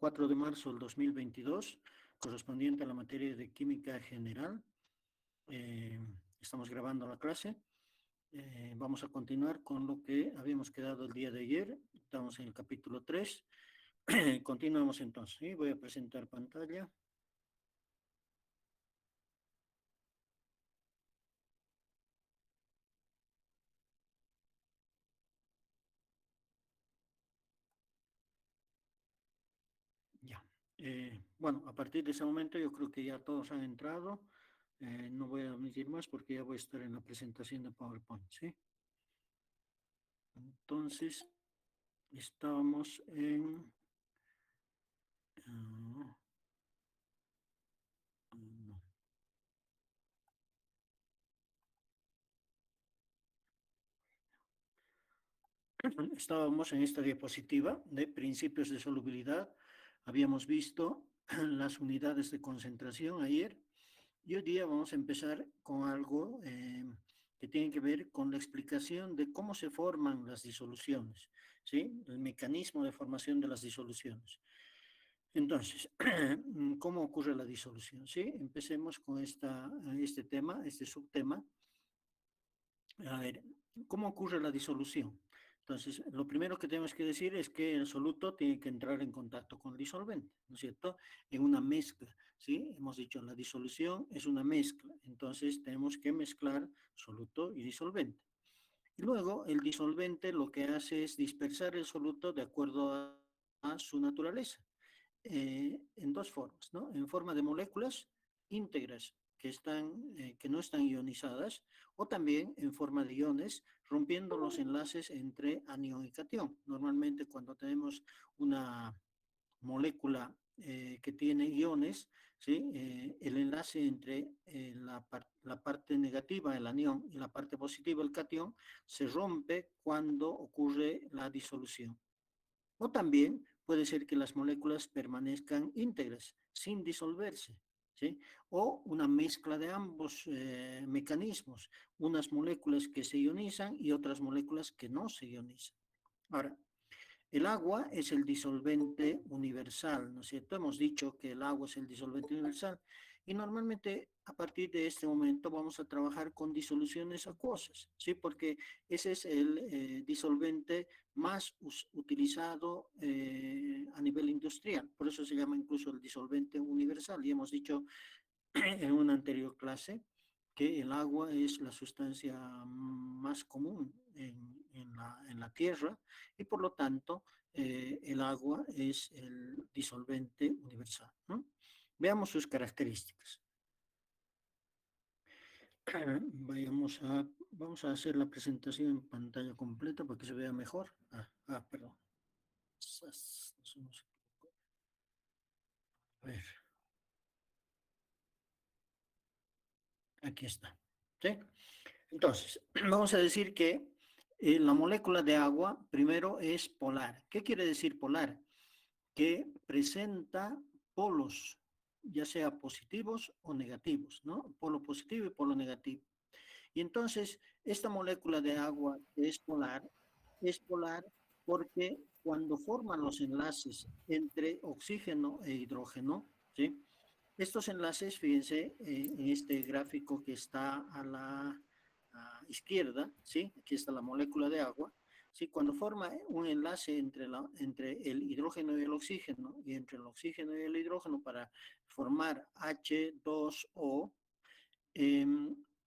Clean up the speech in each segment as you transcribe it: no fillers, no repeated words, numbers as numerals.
4 de marzo del 2022, correspondiente a la materia de química general. Estamos grabando la clase. Vamos a continuar con lo que habíamos quedado el día de ayer. Estamos en el capítulo 3. Continuamos entonces. ¿Sí? Voy a presentar pantalla. Ya. Bueno, a partir de ese momento yo creo que ya todos han entrado. No voy a omitir más porque ya voy a estar en la presentación de PowerPoint, ¿sí? Entonces, estábamos en... no. Estábamos en esta diapositiva de principios de solubilidad. Habíamos visto las unidades de concentración ayer. Y hoy día vamos a empezar con algo que tiene que ver con la explicación de cómo se forman las disoluciones, ¿sí? El mecanismo de formación de las disoluciones. Entonces, ¿cómo ocurre la disolución? ¿Sí? Empecemos con este tema, este subtema. A ver, ¿cómo ocurre la disolución? Entonces, lo primero que tenemos que decir es que el soluto tiene que entrar en contacto con el disolvente, ¿no es cierto? En una mezcla, ¿sí? Hemos dicho la disolución es una mezcla, entonces tenemos que mezclar soluto y disolvente. Y luego el disolvente lo que hace es dispersar el soluto de acuerdo a su naturaleza, en dos formas, ¿no? En forma de moléculas íntegras que no están ionizadas, o también en forma de iones, rompiendo los enlaces entre anión y cation. Normalmente cuando tenemos una molécula que tiene iones, ¿sí? El enlace entre la parte negativa, el anión, y la parte positiva, el cation, se rompe cuando ocurre la disolución. O también puede ser que las moléculas permanezcan íntegras, sin disolverse, ¿sí? O una mezcla de ambos mecanismos, unas moléculas que se ionizan y otras moléculas que no se ionizan. Ahora, el agua es el disolvente universal, ¿no es cierto? Hemos dicho que el agua es el disolvente universal y normalmente a partir de este momento vamos a trabajar con disoluciones acuosas, ¿sí? Porque ese es el disolvente más utilizado a nivel industrial, por eso se llama incluso el disolvente universal y hemos dicho en una anterior clase que el agua es la sustancia más común en la Tierra y por lo tanto el agua es el disolvente universal, ¿no? Veamos sus características. Vamos a hacer la presentación en pantalla completa para que se vea mejor. Perdón. A ver, aquí está. ¿Sí? Entonces, vamos a decir que la molécula de agua primero es polar. ¿Qué quiere decir polar? Que presenta polos, ya sea positivos o negativos, ¿no? Polo positivo y polo negativo. Y entonces, esta molécula de agua que es polar porque cuando forman los enlaces entre oxígeno e hidrógeno, ¿sí? Estos enlaces, fíjense, en este gráfico que está a izquierda, ¿sí? Aquí está la molécula de agua, ¿sí? Cuando forma un enlace entre el hidrógeno y el oxígeno, y entre el oxígeno y el hidrógeno para formar H2O, eh,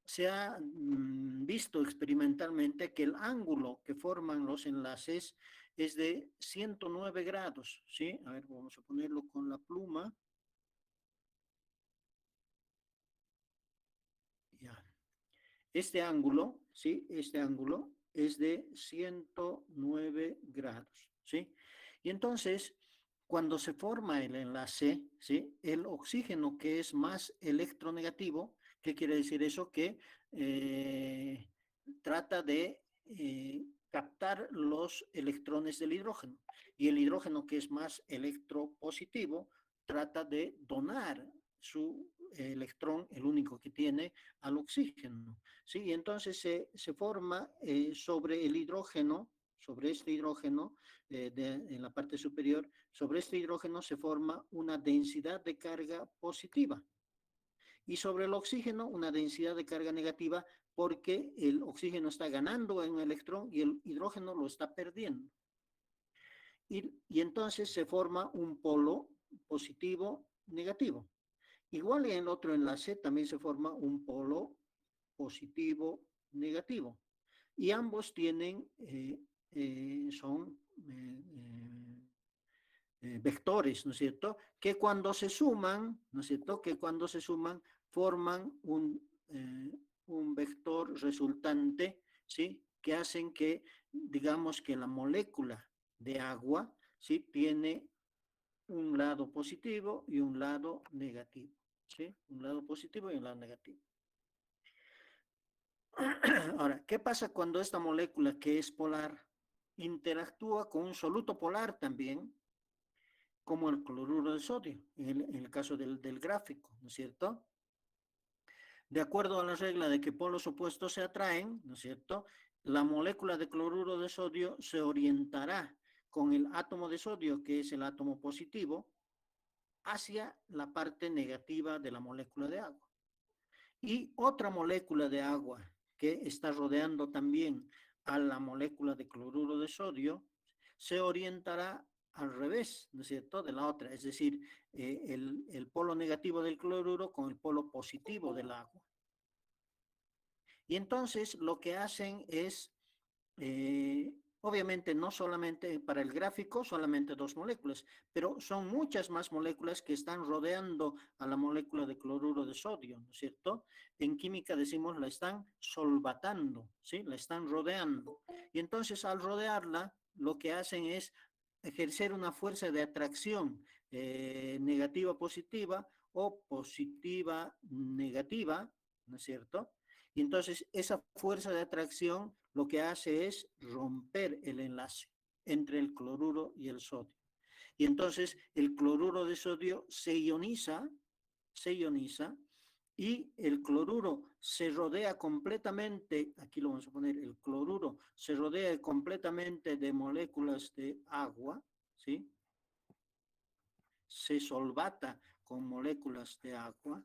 se ha visto experimentalmente que el ángulo que forman los enlaces es de 109 grados, ¿sí? A ver, vamos a ponerlo con la pluma. Ya. Este ángulo, ¿sí? Este ángulo es de 109 grados, ¿sí? Y entonces, cuando se forma el enlace, ¿sí? El oxígeno que es más electronegativo, ¿qué quiere decir eso? Que trata de captar los electrones del hidrógeno. Y el hidrógeno que es más electropositivo, trata de donar su electrón, el único que tiene, al oxígeno, ¿sí? Y entonces se forma sobre el hidrógeno, sobre este hidrógeno, en la parte superior, sobre este hidrógeno se forma una densidad de carga positiva. Y sobre el oxígeno, una densidad de carga negativa, porque el oxígeno está ganando en un electrón y el hidrógeno lo está perdiendo. Y entonces se forma un polo positivo negativo. Igual en el otro enlace también se forma un polo positivo negativo. Y ambos tienen, son vectores, ¿no es cierto? Que cuando se suman, ¿no es cierto? Que cuando se suman forman un vector resultante, ¿sí? Que hacen que, digamos que la molécula de agua, ¿sí? Tiene un lado positivo y un lado negativo, ¿sí? Un lado positivo y un lado negativo. Ahora, ¿qué pasa cuando esta molécula que es polar interactúa con un soluto polar también, como el cloruro de sodio, en el caso del gráfico, ¿no es cierto? De acuerdo a la regla de que polos opuestos se atraen, ¿no es cierto? La molécula de cloruro de sodio se orientará con el átomo de sodio, que es el átomo positivo, hacia la parte negativa de la molécula de agua. Y otra molécula de agua que está rodeando también a la molécula de cloruro de sodio se orientará al revés, ¿no es cierto?, de la otra, es decir, el polo negativo del cloruro con el polo positivo del agua. Y entonces lo que hacen es, obviamente no solamente para el gráfico, solamente dos moléculas, pero son muchas más moléculas que están rodeando a la molécula de cloruro de sodio, ¿no es cierto? En química decimos la están solvatando, ¿sí? La están rodeando. Y entonces al rodearla, lo que hacen es ejercer una fuerza de atracción negativa positiva o positiva negativa, ¿no es cierto? Y entonces esa fuerza de atracción lo que hace es romper el enlace entre el cloruro y el sodio. Y entonces el cloruro de sodio se ioniza y el cloruro se rodea completamente, aquí lo vamos a poner, el cloruro se rodea completamente de moléculas de agua, ¿sí? Se solvata con moléculas de agua,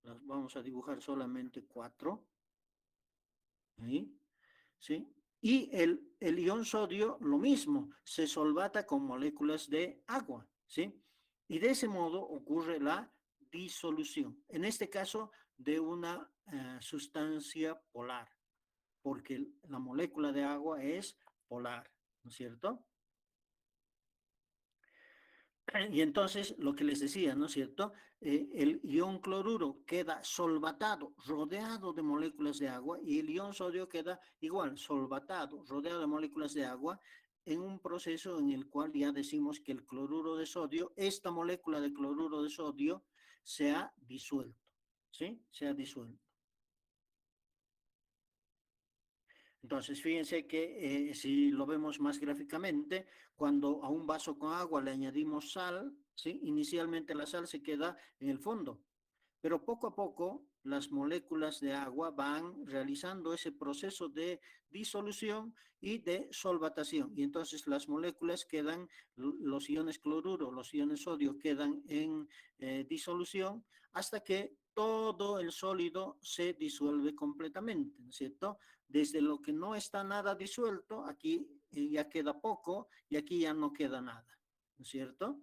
las vamos a dibujar solamente 4, ¿sí? ¿Sí? Y el ion sodio, lo mismo, se solvata con moléculas de agua, ¿sí? Y de ese modo ocurre la disolución, en este caso de una sustancia polar, porque la molécula de agua es polar, ¿no es cierto? Y entonces, lo que les decía, ¿no es cierto? El ion cloruro queda solvatado, rodeado de moléculas de agua, y el ion sodio queda igual, solvatado, rodeado de moléculas de agua, en un proceso en el cual ya decimos que el cloruro de sodio, esta molécula de cloruro de sodio, se ha disuelto, ¿sí? Se ha disuelto. Entonces, fíjense que si lo vemos más gráficamente, cuando a un vaso con agua le añadimos sal, ¿sí? Inicialmente la sal se queda en el fondo, pero poco a poco las moléculas de agua van realizando ese proceso de disolución y de solvatación. Y entonces las moléculas quedan, los iones cloruro, los iones sodio quedan en disolución hasta que todo el sólido se disuelve completamente, ¿no es cierto? Desde lo que no está nada disuelto, aquí ya queda poco y aquí ya no queda nada, ¿no es cierto?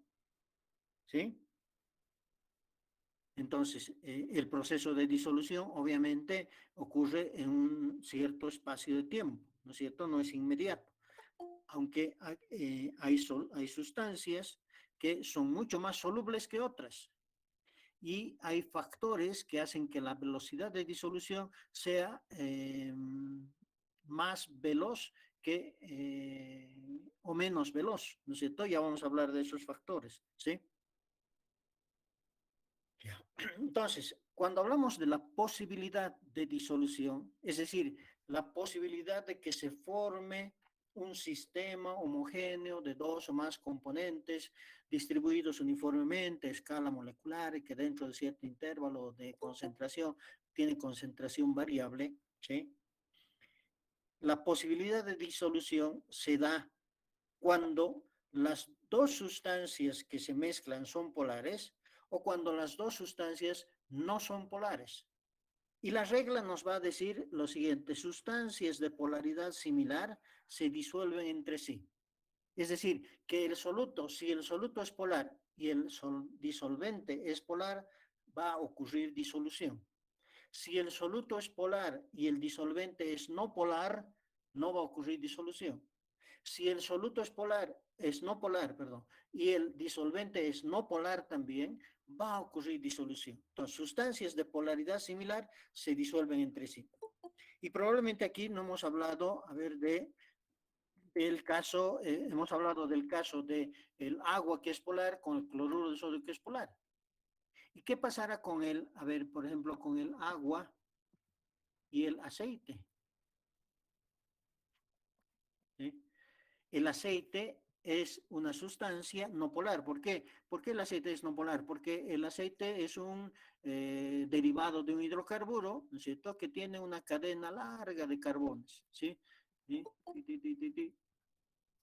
¿Sí? Entonces, el proceso de disolución obviamente ocurre en un cierto espacio de tiempo, ¿no es cierto? No es inmediato, aunque hay sustancias que son mucho más solubles que otras y hay factores que hacen que la velocidad de disolución sea más veloz que o menos veloz, ¿no es cierto? Ya vamos a hablar de esos factores, ¿sí? Entonces, cuando hablamos de la posibilidad de disolución, es decir, la posibilidad de que se forme un sistema homogéneo de dos o más componentes distribuidos uniformemente a escala molecular y que dentro de cierto intervalo de concentración tiene concentración variable, ¿sí? La posibilidad de disolución se da cuando las dos sustancias que se mezclan son polares o cuando las dos sustancias no son polares. Y la regla nos va a decir lo siguiente: sustancias de polaridad similar se disuelven entre sí. Es decir, que el soluto, si el soluto es polar y el disolvente es polar, va a ocurrir disolución. Si el soluto es polar y el disolvente es no polar, no va a ocurrir disolución. Si el soluto es no polar, perdón, y el disolvente es no polar también, va a ocurrir disolución. Entonces, sustancias de polaridad similar se disuelven entre sí. Y probablemente aquí no hemos hablado, a ver, del caso, hemos hablado del caso de el agua que es polar con el cloruro de sodio que es polar. ¿Y qué pasará con el, a ver, por ejemplo, con el agua y el aceite? ¿Sí? El aceite es una sustancia no polar. ¿Por qué? ¿Por qué el aceite es no polar? Porque el aceite es un derivado de un hidrocarburo, ¿no es cierto?, que tiene una cadena larga de carbones, ¿sí? ¿Sí?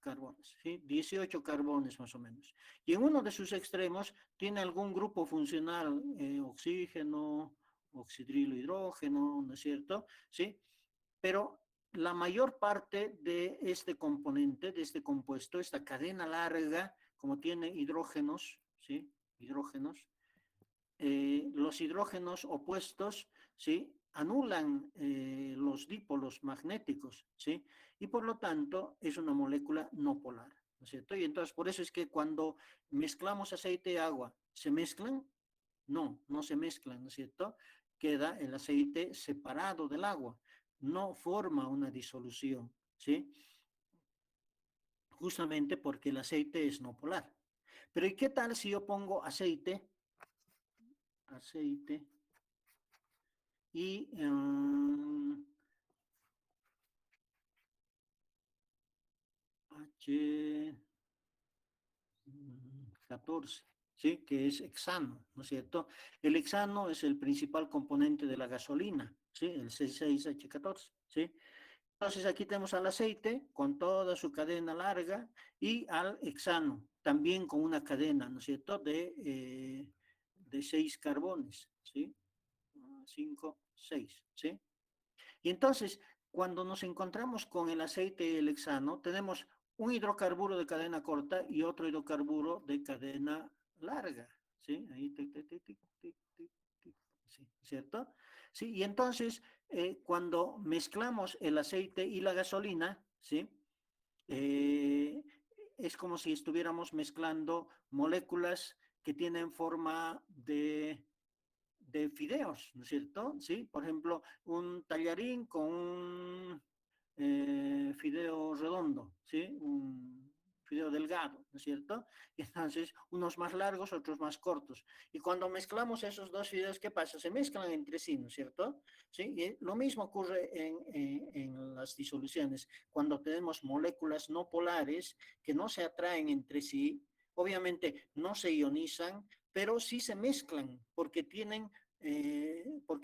Carbones, ¿sí? 18 carbones más o menos. Y en uno de sus extremos tiene algún grupo funcional, oxígeno, oxidrilo hidrógeno, ¿no es cierto? ¿Sí? Pero la mayor parte de este componente, de este compuesto, esta cadena larga, como tiene hidrógenos, ¿sí? Hidrógenos, los hidrógenos opuestos, ¿sí? Anulan los dipolos magnéticos, ¿sí? Y por lo tanto es una molécula no polar, ¿no es cierto? Y entonces por eso es que cuando mezclamos aceite y agua, ¿se mezclan? No, no se mezclan, ¿no es cierto? Queda el aceite separado del agua, no forma una disolución, ¿sí? Justamente porque el aceite es no polar. Pero ¿y qué tal si yo pongo aceite y H14, ¿sí? Que es hexano, ¿no es cierto? El hexano es el principal componente de la gasolina, ¿sí? El C6H14, ¿sí? Entonces aquí tenemos al aceite con toda su cadena larga y al hexano, también con una cadena, ¿no es cierto?, de 6 carbones, ¿sí? 5, 6, ¿sí? Y entonces, cuando nos encontramos con el aceite y el hexano, tenemos un hidrocarburo de cadena corta y otro hidrocarburo de cadena larga, ¿sí? Ahí, tic, tic, tic, tic, tic, tic, tic, ¿sí? ¿Cierto? Sí, y entonces, cuando mezclamos el aceite y la gasolina, ¿sí? Eh, es como si estuviéramos mezclando moléculas que tienen forma de fideos, ¿no es cierto? Sí, por ejemplo, un tallarín con un fideo redondo, ¿sí? Un fideo delgado, ¿no es cierto? Y entonces, unos más largos, otros más cortos. Y cuando mezclamos esos dos fideos, ¿qué pasa? Se mezclan entre sí, ¿no es cierto? ¿Sí? Y lo mismo ocurre en las disoluciones. Cuando tenemos moléculas no polares que no se atraen entre sí, obviamente no se ionizan, pero sí se mezclan porque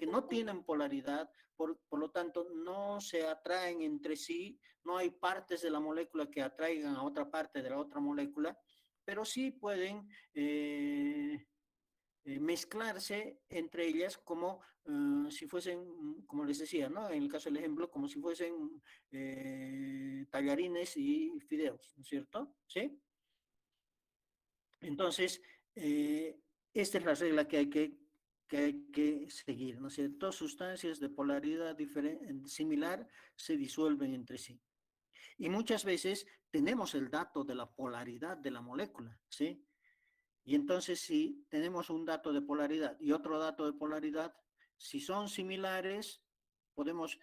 no tienen polaridad, por lo tanto no se atraen entre sí, no hay partes de la molécula que atraigan a otra parte de la otra molécula, pero sí pueden mezclarse entre ellas como si fuesen, como les decía, ¿no? En el caso del ejemplo, como si fuesen tallarines y fideos, ¿no es cierto? ¿Sí? Entonces, esta es la regla que hay que seguir, ¿no es cierto? Sustancias de polaridad similar se disuelven entre sí. Y muchas veces tenemos el dato de la polaridad de la molécula, ¿sí? Y entonces, si tenemos un dato de polaridad y otro dato de polaridad, si son similares, podemos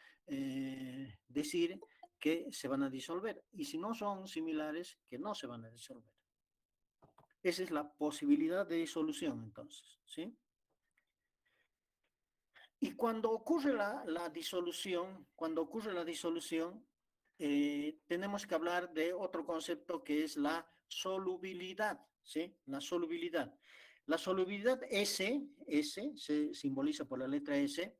decir que se van a disolver. Y si no son similares, que no se van a disolver. Esa es la posibilidad de disolución, entonces, ¿sí? Y cuando ocurre la disolución, tenemos que hablar de otro concepto que es la solubilidad, ¿sí? La solubilidad. La solubilidad S se simboliza por la letra S,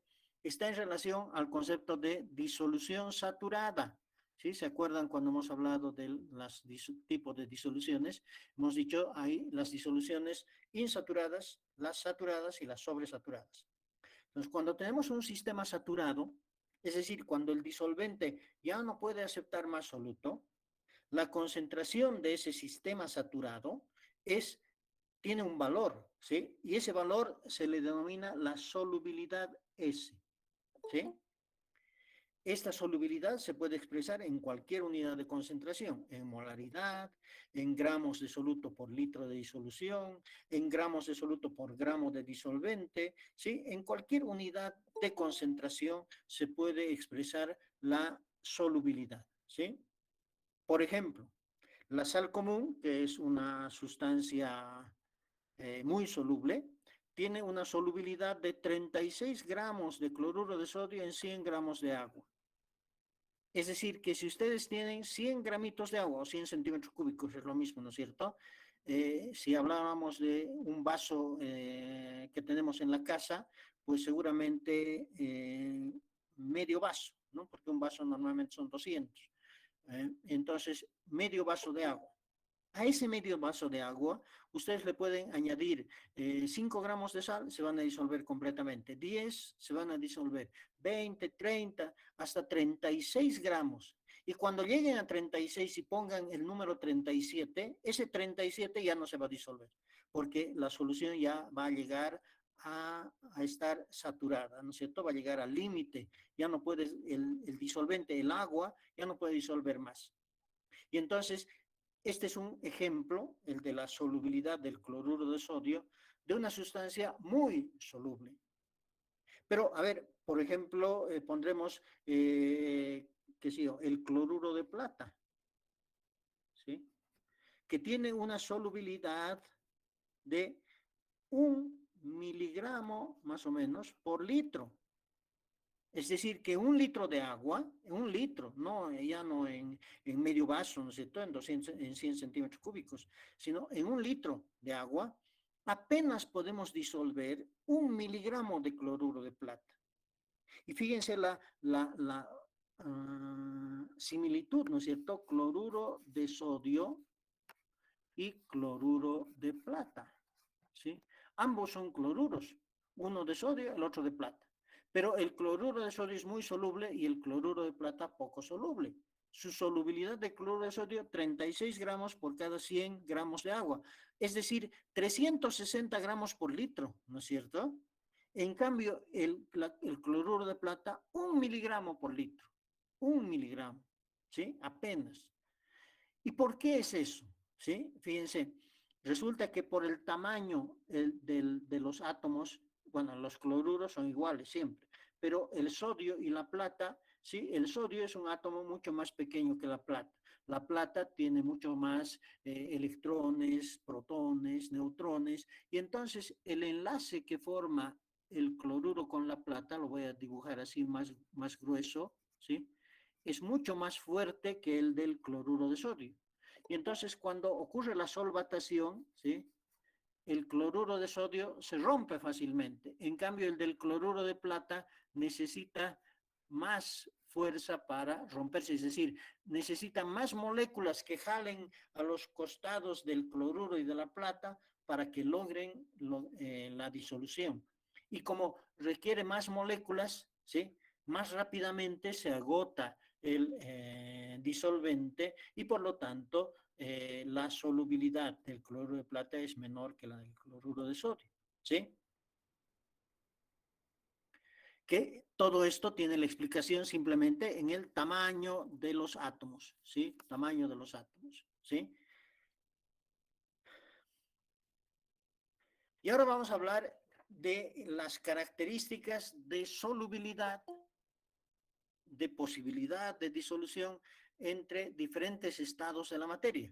está en relación al concepto de disolución saturada. ¿Sí? ¿Se acuerdan cuando hemos hablado de los tipos de disoluciones? Hemos dicho hay las disoluciones insaturadas, las saturadas y las sobresaturadas. Entonces, cuando tenemos un sistema saturado, es decir, cuando el disolvente ya no puede aceptar más soluto, la concentración de ese sistema saturado tiene un valor, ¿sí? Y ese valor se le denomina la solubilidad S, ¿sí? Esta solubilidad se puede expresar en cualquier unidad de concentración, en molaridad, en gramos de soluto por litro de disolución, en gramos de soluto por gramo de disolvente, ¿sí? En cualquier unidad de concentración se puede expresar la solubilidad, ¿sí? Por ejemplo, la sal común, que es una sustancia muy soluble, tiene una solubilidad de 36 gramos de cloruro de sodio en 100 gramos de agua. Es decir, que si ustedes tienen 100 gramitos de agua o 100 centímetros cúbicos, es lo mismo, ¿no es cierto? Si hablábamos de un vaso que tenemos en la casa, pues seguramente medio vaso, ¿no? Porque un vaso normalmente son 200. Entonces, medio vaso de agua. A ese medio vaso de agua, ustedes le pueden añadir 5 gramos de sal, se van a disolver completamente. 10 se van a disolver. 20, 30, hasta 36 gramos. Y cuando lleguen a 36 y pongan el número 37, ese 37 ya no se va a disolver, porque la solución ya va a llegar a estar saturada, ¿no es cierto? Va a llegar al límite. Ya no puede, el disolvente, el agua, ya no puede disolver más. Y entonces, este es un ejemplo, el de la solubilidad del cloruro de sodio, de una sustancia muy soluble. Pero, a ver, por ejemplo, pondremos, qué sé yo, el cloruro de plata, ¿sí? Que tiene una solubilidad de 1 miligramo, más o menos, por litro. Es decir, que 1 litro de agua, 1 litro, no, ya no en medio vaso, ¿no es cierto?, en 100 centímetros cúbicos, sino en 1 litro de agua, apenas podemos disolver 1 miligramo de cloruro de plata. Y fíjense la similitud, ¿no es cierto?, cloruro de sodio y cloruro de plata, ¿sí? Ambos son cloruros, uno de sodio, el otro de plata. Pero el cloruro de sodio es muy soluble y el cloruro de plata poco soluble. Su solubilidad de cloruro de sodio, 36 gramos por cada 100 gramos de agua. Es decir, 360 gramos por litro, ¿no es cierto? En cambio, el cloruro de plata, 1 miligramo por litro. 1 miligramo, ¿sí? Apenas. ¿Y por qué es eso? ¿Sí? Fíjense, resulta que por el tamaño de los átomos, bueno, los cloruros son iguales siempre, pero el sodio y la plata, ¿sí? El sodio es un átomo mucho más pequeño que la plata. La plata tiene mucho más electrones, protones, neutrones, y entonces el enlace que forma el cloruro con la plata, lo voy a dibujar así más grueso, ¿sí? Es mucho más fuerte que el del cloruro de sodio. Y entonces cuando ocurre la solvatación, ¿sí?, el cloruro de sodio se rompe fácilmente. En cambio, el del cloruro de plata necesita más fuerza para romperse, es decir, necesita más moléculas que jalen a los costados del cloruro y de la plata para que logren la disolución. Y como requiere más moléculas, ¿sí?, más rápidamente se agota el disolvente y por lo tanto la solubilidad del cloruro de plata es menor que la del cloruro de sodio, ¿sí? Que todo esto tiene la explicación simplemente en el tamaño de los átomos, ¿sí? Tamaño de los átomos, ¿sí? Y ahora vamos a hablar de las características de solubilidad, de posibilidad de disolución entre diferentes estados de la materia.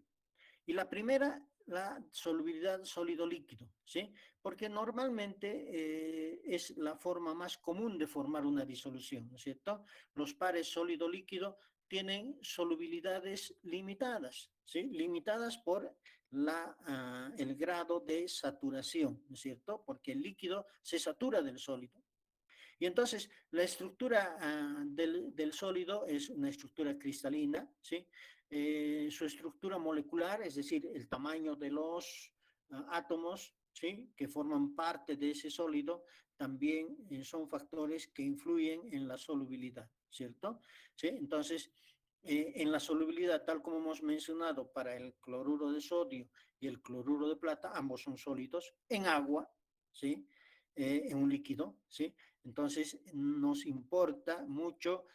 Y la primera, la solubilidad sólido-líquido, ¿sí? Porque normalmente es la forma más común de formar una disolución, ¿no es cierto? Los pares sólido-líquido tienen solubilidades limitadas, ¿sí? Limitadas por el grado de saturación, ¿no es cierto? Porque el líquido se satura del sólido. Y entonces la estructura del sólido es una estructura cristalina, ¿sí? Su estructura molecular, es decir, el tamaño de los átomos, ¿sí? Que forman parte de ese sólido, también son factores que influyen en la solubilidad, ¿cierto? ¿Sí? Entonces, en la solubilidad, tal como hemos mencionado, para el cloruro de sodio y el cloruro de plata, ambos son sólidos en agua, ¿sí? En un líquido, ¿sí? Entonces, nos importa mucho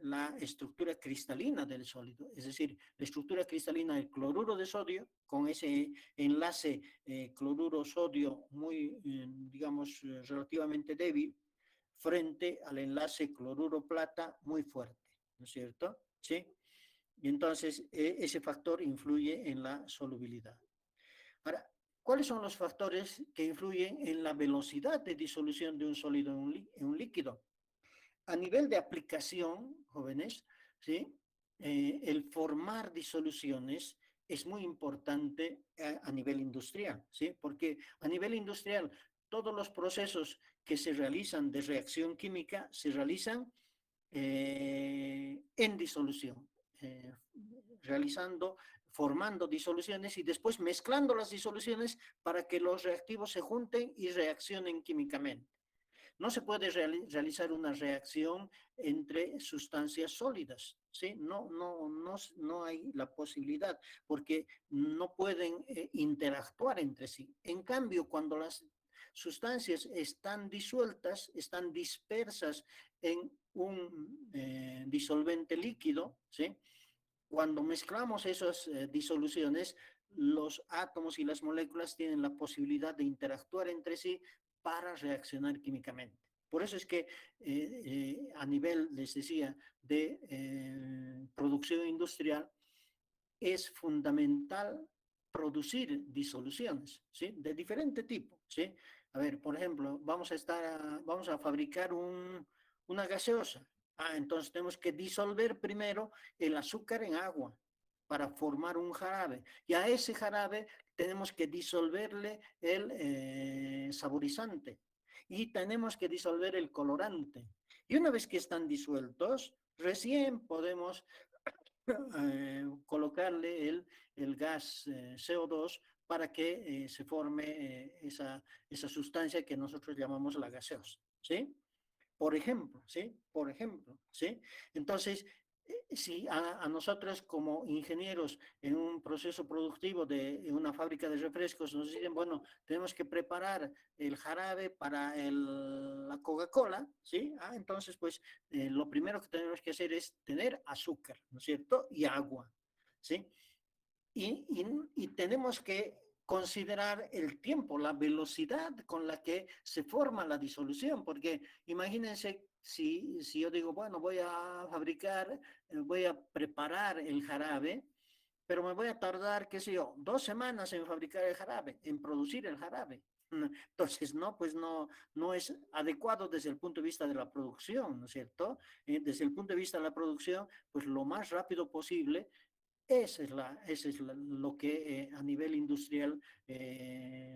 la estructura cristalina del sólido, es decir, la estructura cristalina del cloruro de sodio con ese enlace cloruro-sodio muy, digamos, relativamente débil frente al enlace cloruro-plata muy fuerte, ¿no es cierto? ¿Sí? Y entonces ese factor influye en la solubilidad. Ahora, ¿cuáles son los factores que influyen en la velocidad de disolución de un sólido en un líquido? A nivel de aplicación, jóvenes, ¿sí? El formar disoluciones es muy importante a nivel industrial, ¿sí? Porque a nivel industrial todos los procesos que se realizan de reacción química se realizan en disolución, realizando, formando disoluciones y después mezclando las disoluciones para que los reactivos se junten y reaccionen químicamente. No se puede realizar una reacción entre sustancias sólidas, ¿sí? No hay la posibilidad porque no pueden interactuar entre sí. En cambio, cuando las sustancias están disueltas, están dispersas en un disolvente líquido, ¿sí? Cuando mezclamos esas disoluciones, los átomos y las moléculas tienen la posibilidad de interactuar entre sí para reaccionar químicamente. Por eso es que a nivel, les decía, de producción industrial, es fundamental producir disoluciones, ¿sí? De diferente tipo, ¿sí? A ver, por ejemplo, vamos a fabricar una gaseosa. Entonces tenemos que disolver primero el azúcar en agua para formar un jarabe. Y a ese jarabe tenemos que disolverle el saborizante y tenemos que disolver el colorante. Y una vez que están disueltos, recién podemos colocarle el gas CO2 para que se forme esa sustancia que nosotros llamamos la gaseosa, ¿sí? Por ejemplo, ¿sí? Por ejemplo, ¿sí? Entonces, si a nosotros como ingenieros en un proceso productivo de una fábrica de refrescos nos dicen, bueno, tenemos que preparar el jarabe para la Coca-Cola, ¿sí? Entonces, pues lo primero que tenemos que hacer es tener azúcar, ¿no es cierto? Y agua, ¿sí? Y tenemos que considerar el tiempo, la velocidad con la que se forma la disolución, porque imagínense si yo digo, bueno, voy a fabricar, voy a preparar el jarabe, pero me voy a tardar, qué sé yo, 2 semanas en fabricar el jarabe, en producir el jarabe. Entonces, no, pues no es adecuado desde el punto de vista de la producción, ¿no es cierto? Desde el punto de vista de la producción, pues lo más rápido posible lo que a nivel industrial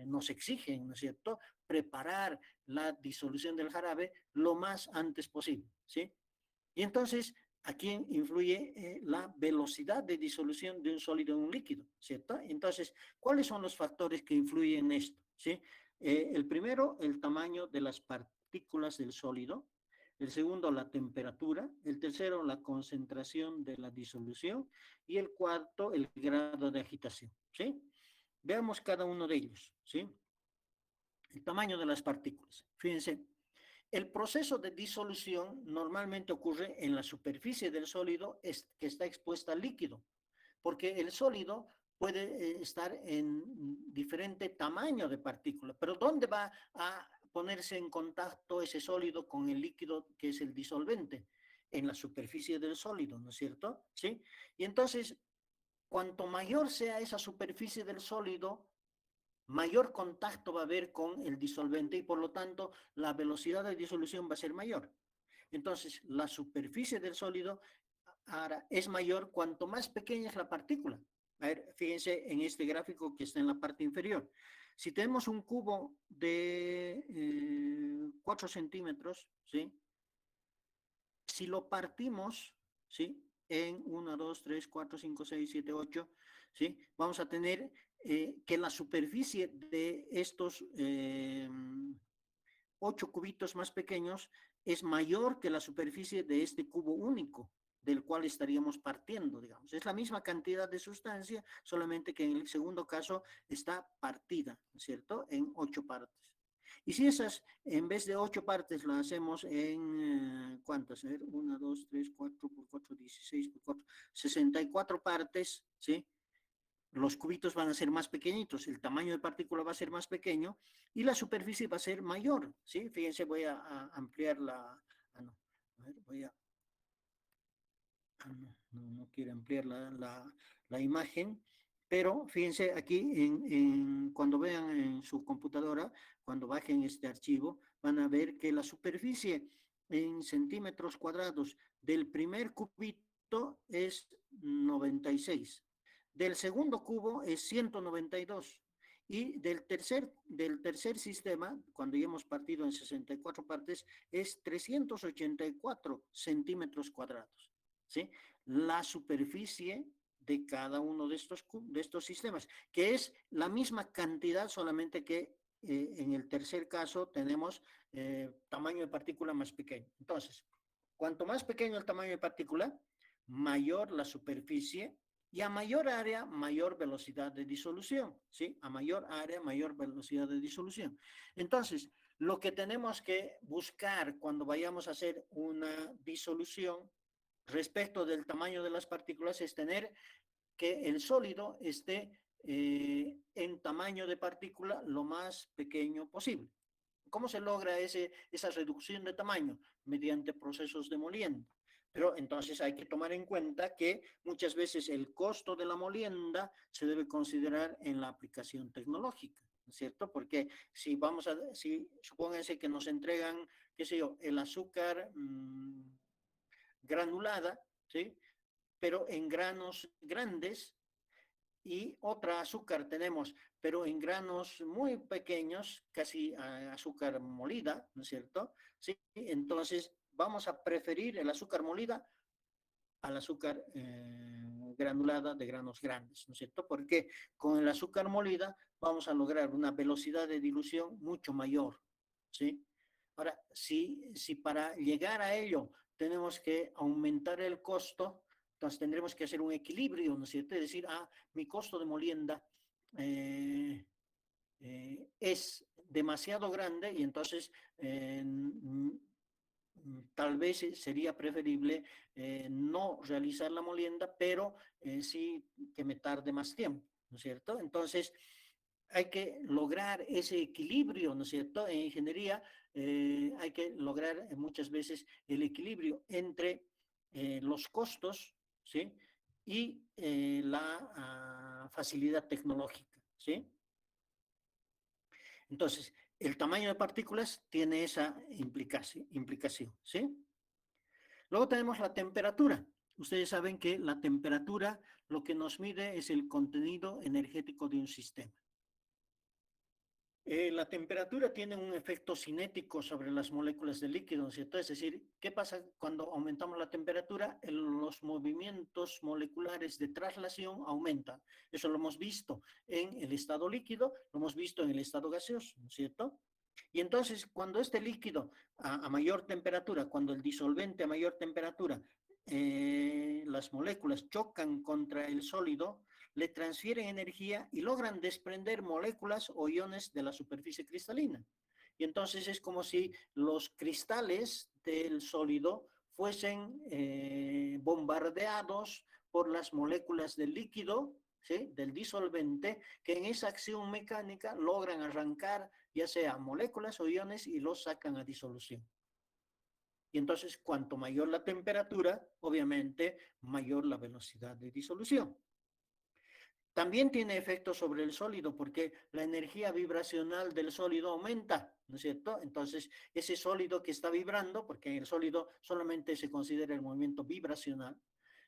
nos exigen, ¿no es cierto? Preparar la disolución del jarabe lo más antes posible, ¿sí? Y entonces, aquí influye la velocidad de disolución de un sólido en un líquido, ¿cierto? Entonces, ¿cuáles son los factores que influyen en esto? ¿Sí? El primero, el tamaño de las partículas del sólido. El segundo, la temperatura. El tercero, la concentración de la disolución. Y el cuarto, el grado de agitación, ¿sí? Veamos cada uno de ellos, ¿sí? El tamaño de las partículas. Fíjense, el proceso de disolución normalmente ocurre en la superficie del sólido que está expuesta al líquido, porque el sólido puede estar en diferente tamaño de partícula, pero ¿dónde va a ponerse en contacto ese sólido con el líquido que es el disolvente? En la superficie del sólido, ¿no es cierto? ¿Sí? Y entonces, cuanto mayor sea esa superficie del sólido, mayor contacto va a haber con el disolvente y por lo tanto la velocidad de disolución va a ser mayor. Entonces, la superficie del sólido ahora es mayor cuanto más pequeña es la partícula. A ver, fíjense en este gráfico que está en la parte inferior. Si tenemos un cubo de 4 centímetros, ¿sí? Si lo partimos, ¿sí? En 1, 2, 3, 4, 5, 6, 7, 8, ¿sí? Vamos a tener que la superficie de estos 8 cubitos más pequeños es mayor que la superficie de este cubo único, del cual estaríamos partiendo, digamos. Es la misma cantidad de sustancia, solamente que en el segundo caso está partida, ¿cierto? En 8 partes. Y si esas, en vez de 8 partes, las hacemos en, ¿cuántas? A ver, 1, 2, 3, 4 por 4, 16 por 4, 64 partes, ¿sí? Los cubitos van a ser más pequeñitos, el tamaño de partícula va a ser más pequeño y la superficie va a ser mayor, ¿sí? Fíjense, voy a ampliar la... Ah, no. A ver, voy a... Ah, no, no quiero ampliar la imagen, pero fíjense aquí, cuando vean en su computadora, cuando bajen este archivo, van a ver que la superficie en centímetros cuadrados del primer cubito es 96, del segundo cubo es 192 y del tercer sistema, cuando ya hemos partido en 64 partes, es 384 centímetros cuadrados. ¿Sí? La superficie de cada uno de estos sistemas, que es la misma cantidad, solamente que en el tercer caso tenemos tamaño de partícula más pequeño. Entonces, cuanto más pequeño el tamaño de partícula, mayor la superficie y a mayor área, mayor velocidad de disolución, ¿sí? A mayor área, mayor velocidad de disolución. Entonces, lo que tenemos que buscar cuando vayamos a hacer una disolución respecto del tamaño de las partículas es tener que el sólido esté en tamaño de partícula lo más pequeño posible. ¿Cómo se logra esa reducción de tamaño? Mediante procesos de molienda. Pero entonces hay que tomar en cuenta que muchas veces el costo de la molienda se debe considerar en la aplicación tecnológica, ¿cierto? Porque si supónganse que nos entregan, qué sé yo, el azúcar granulada, ¿sí? Pero en granos grandes, y otra azúcar tenemos, pero en granos muy pequeños, casi azúcar molida, ¿no es cierto? ¿Sí? Entonces vamos a preferir el azúcar molida al azúcar granulada de granos grandes, ¿no es cierto? Porque con el azúcar molida vamos a lograr una velocidad de dilución mucho mayor, ¿sí? Ahora, si para llegar a ello tenemos que aumentar el costo, entonces tendremos que hacer un equilibrio, ¿no es cierto? Es decir, mi costo de molienda es demasiado grande y entonces tal vez sería preferible no realizar la molienda, pero sí que me tarde más tiempo, ¿no es cierto? Entonces, hay que lograr ese equilibrio, ¿no es cierto? En ingeniería hay que lograr muchas veces el equilibrio entre los costos, ¿sí? Y la facilidad tecnológica, ¿sí? Entonces, el tamaño de partículas tiene esa implicación, ¿sí? Luego tenemos la temperatura. Ustedes saben que la temperatura lo que nos mide es el contenido energético de un sistema. La temperatura tiene un efecto cinético sobre las moléculas de líquido, ¿cierto? Es decir, ¿qué pasa cuando aumentamos la temperatura? Los movimientos moleculares de traslación aumentan. Eso lo hemos visto en el estado líquido, lo hemos visto en el estado gaseoso, ¿cierto? Y entonces, cuando este líquido a mayor temperatura, cuando el disolvente a mayor temperatura, las moléculas chocan contra el sólido, le transfieren energía y logran desprender moléculas o iones de la superficie cristalina. Y entonces es como si los cristales del sólido fuesen bombardeados por las moléculas del líquido, ¿sí? Del disolvente, que en esa acción mecánica logran arrancar ya sea moléculas o iones y los sacan a disolución. Y entonces, cuanto mayor la temperatura, obviamente, mayor la velocidad de disolución. También tiene efecto sobre el sólido porque la energía vibracional del sólido aumenta, ¿no es cierto? Entonces, ese sólido que está vibrando, porque en el sólido solamente se considera el movimiento vibracional,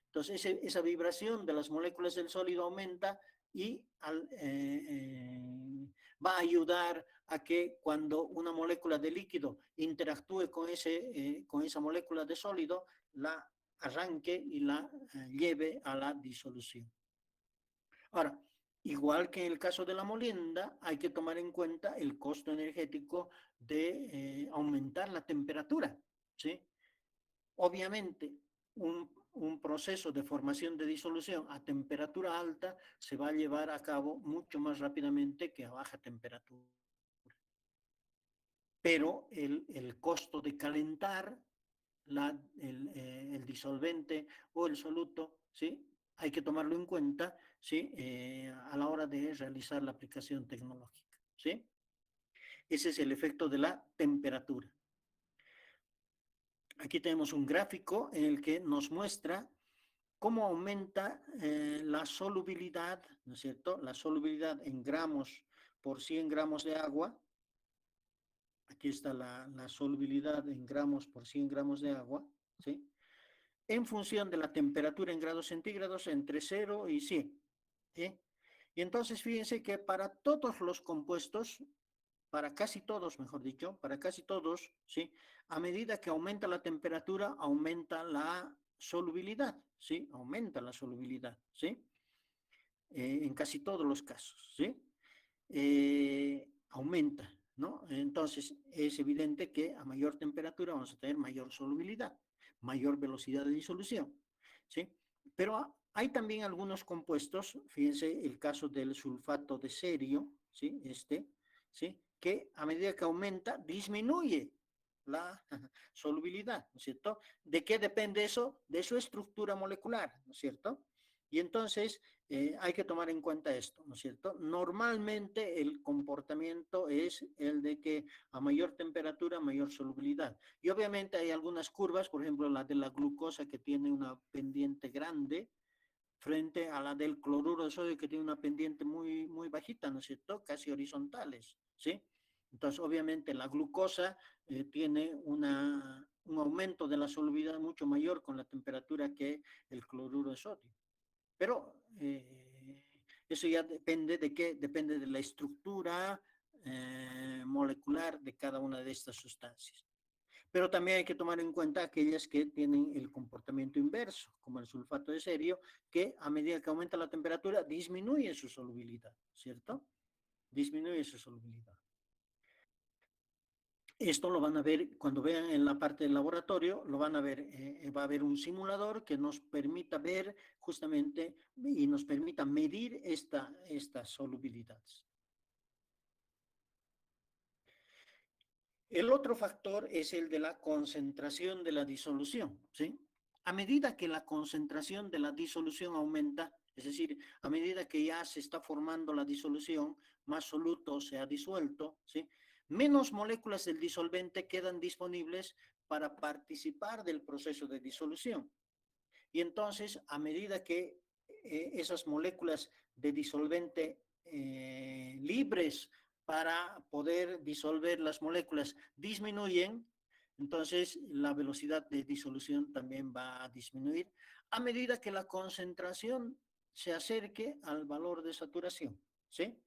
entonces esa vibración de las moléculas del sólido aumenta y va a ayudar a que cuando una molécula de líquido interactúe con esa molécula de sólido, la arranque y la lleve a la disolución. Ahora, igual que en el caso de la molienda, hay que tomar en cuenta el costo energético de aumentar la temperatura, ¿sí? Obviamente, un proceso de formación de disolución a temperatura alta se va a llevar a cabo mucho más rápidamente que a baja temperatura. Pero el costo de calentar el disolvente o el soluto, ¿sí? Hay que tomarlo en cuenta, ¿sí? A la hora de realizar la aplicación tecnológica, ¿sí? Ese es el efecto de la temperatura. Aquí tenemos un gráfico en el que nos muestra cómo aumenta la solubilidad, ¿no es cierto? La solubilidad en gramos por 100 gramos de agua. Aquí está la solubilidad en gramos por 100 gramos de agua, ¿sí? En función de la temperatura en grados centígrados entre 0 y 100. ¿Sí? Y entonces fíjense que para todos los compuestos, para casi todos, mejor dicho, para casi todos, ¿sí? A medida que aumenta la temperatura, aumenta la solubilidad, ¿sí? Aumenta la solubilidad, ¿sí? En casi todos los casos, ¿sí? Aumenta, ¿no? Entonces es evidente que a mayor temperatura vamos a tener mayor solubilidad, mayor velocidad de disolución, ¿sí? Pero hay también algunos compuestos, fíjense el caso del sulfato de cerio, ¿sí? ¿Sí? Que a medida que aumenta, disminuye la solubilidad, ¿no es cierto? ¿De qué depende eso? De su estructura molecular, ¿no es cierto? Y entonces hay que tomar en cuenta esto, ¿no es cierto? Normalmente el comportamiento es el de que a mayor temperatura, mayor solubilidad. Y obviamente hay algunas curvas, por ejemplo la de la glucosa que tiene una pendiente grande, frente a la del cloruro de sodio que tiene una pendiente muy, muy bajita, ¿no es cierto? Casi horizontales, ¿sí? Entonces, obviamente, la glucosa tiene un aumento de la solubilidad mucho mayor con la temperatura que el cloruro de sodio. Pero eso ya depende de qué, depende de la estructura molecular de cada una de estas sustancias. Pero también hay que tomar en cuenta aquellas que tienen el comportamiento inverso, como el sulfato de cerio, que a medida que aumenta la temperatura disminuye su solubilidad, ¿cierto? Disminuye su solubilidad. Esto lo van a ver cuando vean en la parte del laboratorio, lo van a ver, va a haber un simulador que nos permita ver justamente y nos permita medir estas solubilidades. El otro factor es el de la concentración de la disolución, ¿sí? A medida que la concentración de la disolución aumenta, es decir, a medida que ya se está formando la disolución, más soluto se ha disuelto, ¿sí? Menos moléculas del disolvente quedan disponibles para participar del proceso de disolución. Y entonces, a medida que esas moléculas de disolvente libres para poder disolver las moléculas disminuyen, entonces la velocidad de disolución también va a disminuir a medida que la concentración se acerque al valor de saturación, ¿sí?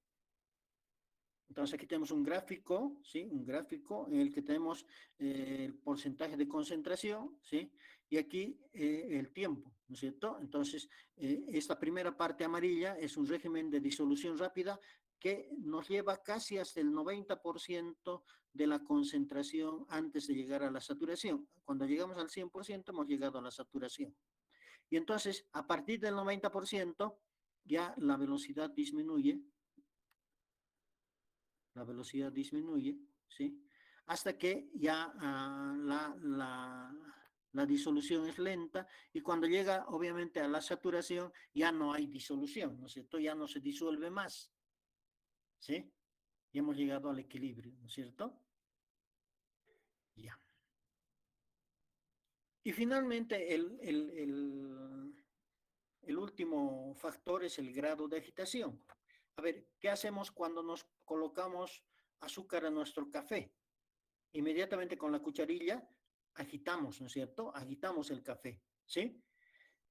Entonces aquí tenemos un gráfico, ¿sí? Un gráfico en el que tenemos el porcentaje de concentración, ¿sí? Y aquí el tiempo, ¿no es cierto? Entonces, esta primera parte amarilla es un régimen de disolución rápida que nos lleva casi hasta el 90% de la concentración antes de llegar a la saturación. Cuando llegamos al 100% hemos llegado a la saturación. Y entonces, a partir del 90%, ya la velocidad disminuye, ¿sí? Hasta que ya la disolución es lenta y cuando llega obviamente a la saturación ya no hay disolución, ¿no es cierto? Ya no se disuelve más, ¿sí? Y hemos llegado al equilibrio, ¿no es cierto? Ya. Y finalmente el último factor es el grado de agitación. A ver, ¿qué hacemos cuando nos colocamos azúcar a nuestro café? Inmediatamente con la cucharilla agitamos, ¿no es cierto? Agitamos el café, ¿sí?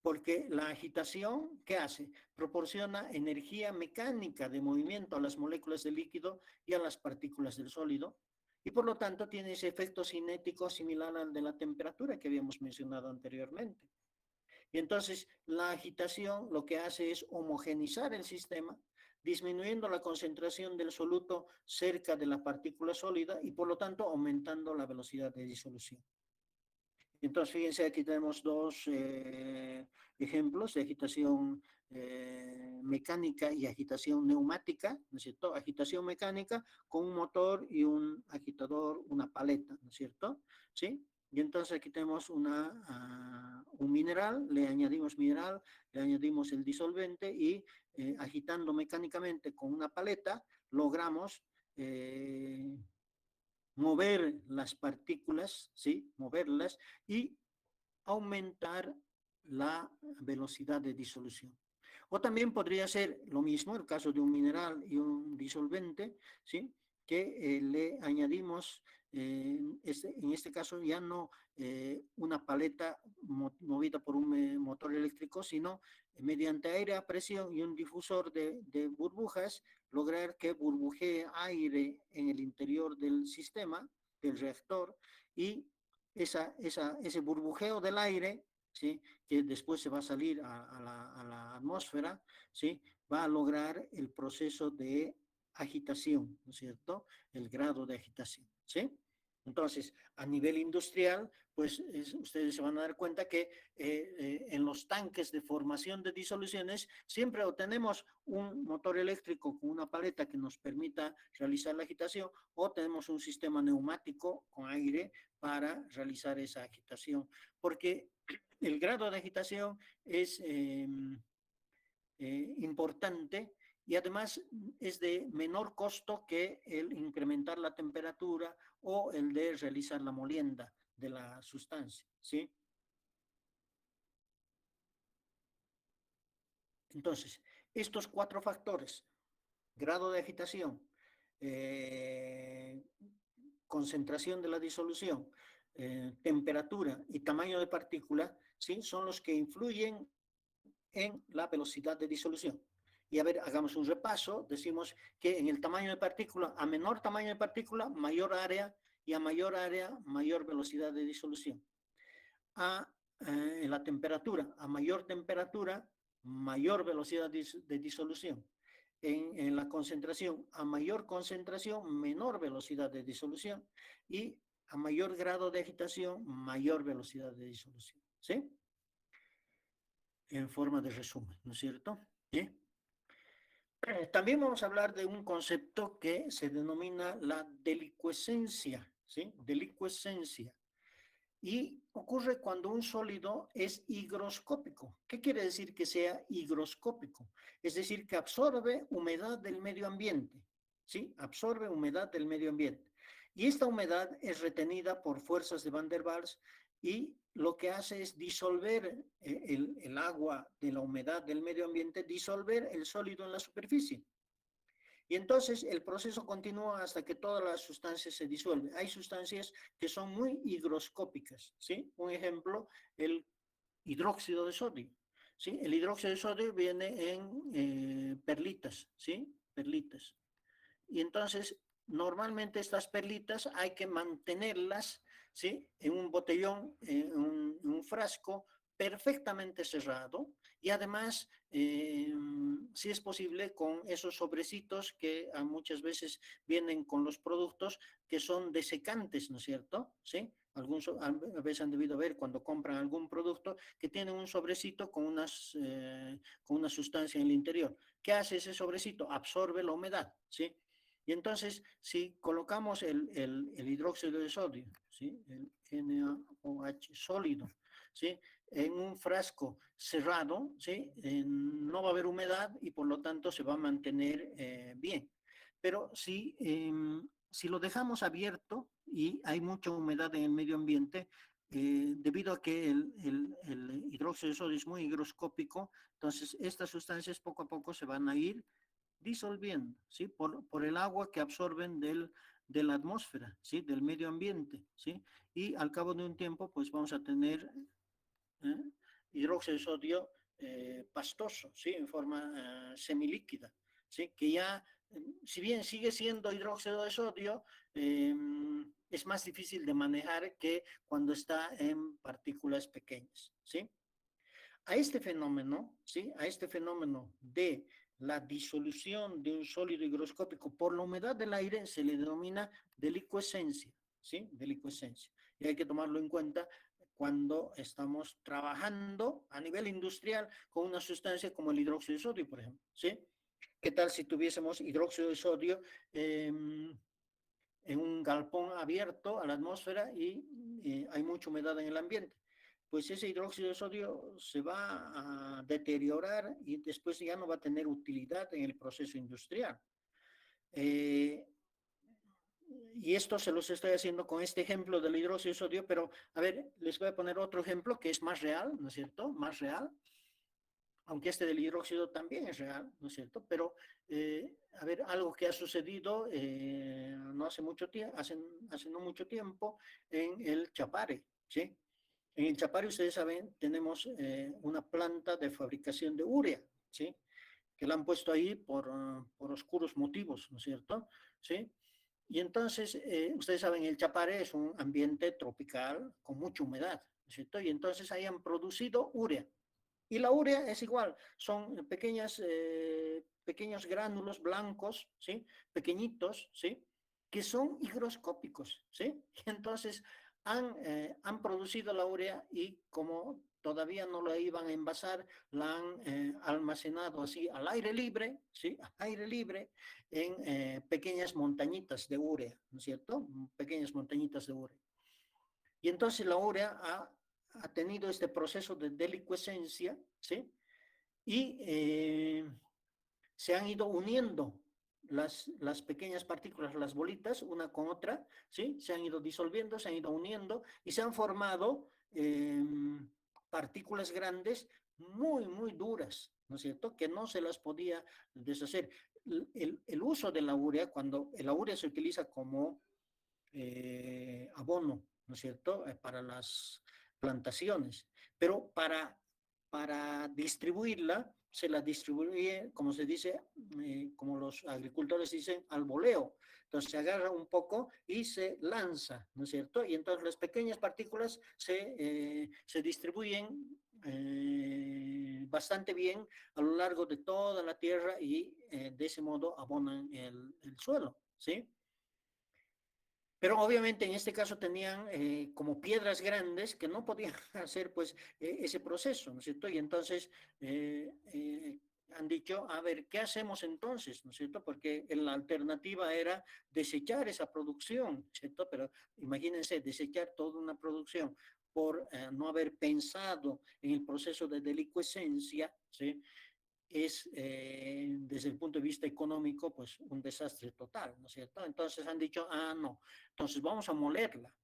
porque la agitación, ¿qué hace? Proporciona energía mecánica de movimiento a las moléculas del líquido y a las partículas del sólido, y por lo tanto tiene ese efecto cinético similar al de la temperatura que habíamos mencionado anteriormente. Y entonces la agitación lo que hace es homogenizar el sistema, disminuyendo la concentración del soluto cerca de la partícula sólida y por lo tanto aumentando la velocidad de disolución. Entonces, fíjense, aquí tenemos dos ejemplos de agitación mecánica y agitación neumática, ¿no es cierto? Agitación mecánica con un motor y un agitador, una paleta, ¿no es cierto? ¿Sí? Y entonces aquí tenemos un mineral, le añadimos mineral, le añadimos el disolvente y agitando mecánicamente con una paleta logramos mover las partículas, ¿sí? Moverlas y aumentar la velocidad de disolución. O también podría ser lo mismo el caso de un mineral y un disolvente, ¿sí? Que le añadimos, en este caso ya no una paleta movida por un motor eléctrico, sino mediante aire a presión y un difusor de burbujas, lograr que burbujee aire en el interior del sistema, del reactor, y ese burbujeo del aire, ¿sí? Que después se va a salir a la atmósfera, ¿sí? Va a lograr el proceso de agitación, ¿no es cierto? El grado de agitación, ¿sí? Entonces, a nivel industrial, pues ustedes se van a dar cuenta que en los tanques de formación de disoluciones siempre obtenemos un motor eléctrico con una paleta que nos permita realizar la agitación, o tenemos un sistema neumático con aire para realizar esa agitación, porque el grado de agitación es importante y además es de menor costo que el incrementar la temperatura o el de realizar la molienda de la sustancia, ¿sí? Entonces, estos cuatro factores, grado de agitación, eh, concentración de la disolución, temperatura y tamaño de partícula, ¿sí? Son los que influyen en la velocidad de disolución. Y a ver, hagamos un repaso. Decimos que en el tamaño de partícula, a menor tamaño de partícula, mayor área, y a mayor área, mayor velocidad de disolución. En la temperatura, a mayor temperatura, mayor velocidad de disolución. En la concentración, a mayor concentración, menor velocidad de disolución. Y a mayor grado de agitación, mayor velocidad de disolución. ¿Sí? En forma de resumen, ¿no es cierto? ¿Sí? También vamos a hablar de un concepto que se denomina la delicuescencia, ¿sí? Delicuescencia. Y ocurre cuando un sólido es higroscópico. ¿Qué quiere decir que sea higroscópico? Es decir, que absorbe humedad del medio ambiente, ¿sí? Absorbe humedad del medio ambiente. Y esta humedad es retenida por fuerzas de Van der Waals y lo que hace es disolver el agua de la humedad del medio ambiente, disolver el sólido en la superficie. Y entonces el proceso continúa hasta que todas las sustancias se disuelven. Hay sustancias que son muy higroscópicas, ¿sí? Un ejemplo, el hidróxido de sodio, ¿sí? El hidróxido de sodio viene en perlitas, ¿sí? Perlitas. Y entonces, normalmente estas perlitas hay que mantenerlas, ¿sí? En un botellón, en un frasco perfectamente cerrado y además, si es posible, con esos sobrecitos que muchas veces vienen con los productos que son desecantes, ¿no es cierto? ¿Sí? A veces han debido ver cuando compran algún producto que tiene un sobrecito con una sustancia en el interior. ¿Qué hace ese sobrecito? Absorbe la humedad, ¿sí? Y entonces, si colocamos el hidróxido de sodio, ¿sí? El NaOH sólido, ¿sí? En un frasco cerrado, ¿sí? No va a haber humedad y por lo tanto se va a mantener bien. Pero si lo dejamos abierto y hay mucha humedad en el medio ambiente, debido a que el hidróxido de sodio es muy higroscópico, entonces estas sustancias poco a poco se van a ir disolviendo, ¿sí? Por el agua que absorben de la atmósfera, ¿sí? Del medio ambiente, ¿sí? Y al cabo de un tiempo, pues vamos a tener ¿eh? hidróxido de sodio pastoso, ¿sí? En forma semilíquida, ¿sí? Que ya, si bien sigue siendo hidróxido de sodio, es más difícil de manejar que cuando está en partículas pequeñas, ¿sí? A este fenómeno, ¿sí? A este fenómeno de la disolución de un sólido higroscópico por la humedad del aire se le denomina delicuescencia, ¿sí? Delicuescencia. Y hay que tomarlo en cuenta cuando estamos trabajando a nivel industrial con una sustancia como el hidróxido de sodio, por ejemplo, ¿sí? ¿Qué tal si tuviésemos hidróxido de sodio en un galpón abierto a la atmósfera y hay mucha humedad en el ambiente? Pues ese hidróxido de sodio se va a deteriorar y después ya no va a tener utilidad en el proceso industrial. Eh, y esto se los estoy haciendo con este ejemplo del hidróxido de sodio, pero a ver, les voy a poner otro ejemplo que es más real, ¿no es cierto? Más real, aunque este del hidróxido también es real, ¿no es cierto? Pero, a ver, algo que ha sucedido no hace mucho tiempo, hace no mucho tiempo en el Chapare, ¿sí? En el Chapare, ustedes saben, tenemos una planta de fabricación de urea, ¿sí? Que la han puesto ahí por oscuros motivos, ¿no es cierto? ¿Sí? Y entonces, ustedes saben, el Chapare es un ambiente tropical con mucha humedad, ¿no es cierto? Y entonces ahí han producido urea. Y la urea es igual, son pequeños gránulos blancos, ¿sí? Pequeñitos, ¿sí? Que son higroscópicos, ¿sí? Y entonces han producido la urea y como todavía no la iban a envasar, la han almacenado así al aire libre, ¿sí? Al aire libre, en pequeñas montañitas de urea, ¿no es cierto? Pequeñas montañitas de urea. Y entonces la urea ha tenido este proceso de delicuescencia, ¿sí? Y se han ido uniendo las pequeñas partículas, las bolitas, una con otra, ¿sí? Se han ido disolviendo, se han ido uniendo y se han formado partículas grandes muy, muy duras, ¿no es cierto? Que no se las podía deshacer. El uso de la urea, cuando la urea se utiliza como abono, ¿no es cierto?, para las plantaciones, pero para distribuirla, se la distribuye, como se dice, como los agricultores dicen, al voleo. Entonces se agarra un poco y se lanza, ¿no es cierto? Y entonces las pequeñas partículas se distribuyen bastante bien a lo largo de toda la tierra y de ese modo abonan el suelo, ¿sí? Pero obviamente en este caso tenían como piedras grandes que no podían hacer pues ese proceso, ¿no es cierto? Y entonces han dicho, a ver, ¿qué hacemos entonces? ¿No es cierto? Porque la alternativa era desechar esa producción, ¿cierto? Pero imagínense, desechar toda una producción por no haber pensado en el proceso de delicuescencia, ¿sí? Es, desde el punto de vista económico, pues un desastre total, ¿no es cierto? Entonces han dicho, ah, no, entonces vamos a molerla,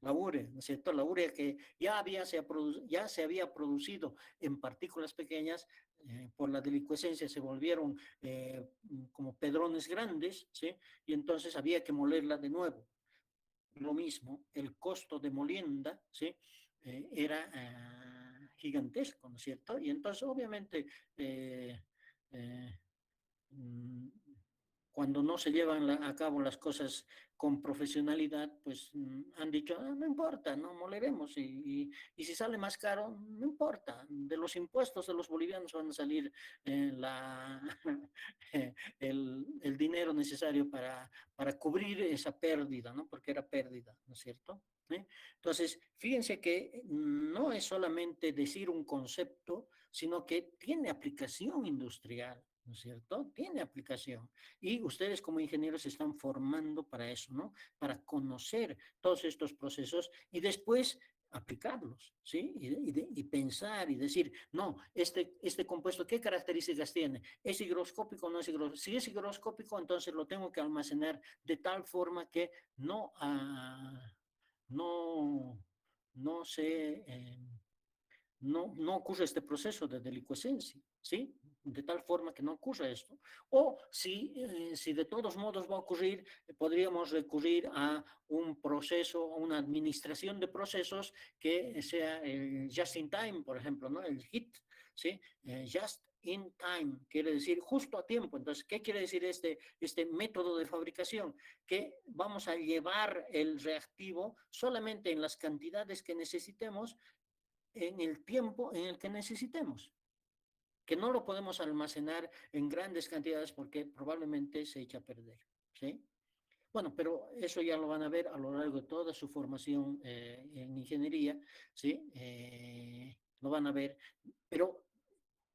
la urea, ¿no es cierto? La urea que ya se había producido en partículas pequeñas, por la delicuescencia se volvieron como pedrones grandes, ¿sí? Y entonces había que molerla de nuevo. Lo mismo, el costo de molienda, ¿sí? Era gigantesco, ¿no es cierto? Y entonces, obviamente, eh, eh, mm, cuando no se llevan a cabo las cosas con profesionalidad, pues han dicho, "Ah, no importa, no moleremos y si sale más caro, no importa, de los impuestos de los bolivianos van a salir el dinero necesario para cubrir esa pérdida, ¿no? Porque era pérdida, ¿no es cierto? Entonces, fíjense que no es solamente decir un concepto, sino que tiene aplicación industrial, ¿no es cierto? Tiene aplicación. Y ustedes como ingenieros se están formando para eso, ¿no? Para conocer todos estos procesos y después aplicarlos, ¿sí? Y pensar y decir, no, este compuesto, ¿qué características tiene? ¿Es higroscópico o no es higroscópico? Si es higroscópico, entonces lo tengo que almacenar de tal forma que no, no se... no ocurre este proceso de delicuescencia, ¿sí? de tal forma que no ocurra esto. O si de todos modos va a ocurrir, podríamos recurrir a un proceso, a una administración de procesos que sea el just in time, por ejemplo, ¿no? El HIT, ¿sí? Just in time, quiere decir justo a tiempo. Entonces, ¿qué quiere decir este método de fabricación? Que vamos a llevar el reactivo solamente en las cantidades que necesitemos, en el tiempo en el que necesitemos, que no lo podemos almacenar en grandes cantidades porque probablemente se echa a perder, ¿sí? Bueno, pero eso ya lo van a ver a lo largo de toda su formación en ingeniería, ¿sí? Lo van a ver, pero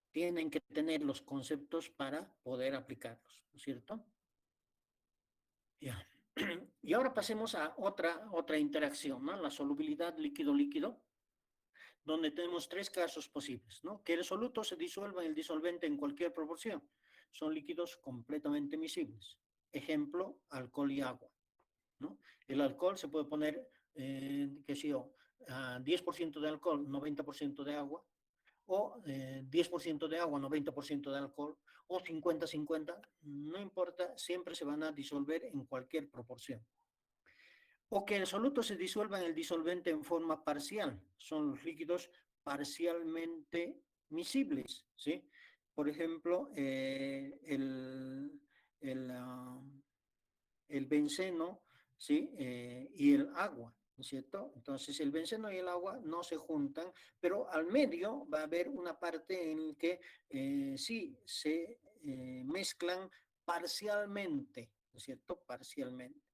tienen que tener los conceptos para poder aplicarlos, ¿no es cierto? Ya. Y ahora pasemos a otra interacción, ¿no? La solubilidad líquido-líquido, donde tenemos tres casos posibles, ¿no? Que el soluto se disuelva en el disolvente en cualquier proporción. Son líquidos completamente miscibles. Ejemplo, alcohol y agua, ¿no? El alcohol se puede poner, qué sé yo, 10% de alcohol, 90% de agua, o 10% de agua, 90% de alcohol, o 50-50, no importa, siempre se van a disolver en cualquier proporción. O que el soluto se disuelva en el disolvente en forma parcial, son los líquidos parcialmente miscibles, ¿sí? Por ejemplo, el, uh, el benceno, ¿sí? Y el agua, ¿no es cierto? Entonces el benceno y el agua no se juntan, pero al medio va a haber una parte en la que sí se mezclan parcialmente, ¿no es cierto? Parcialmente.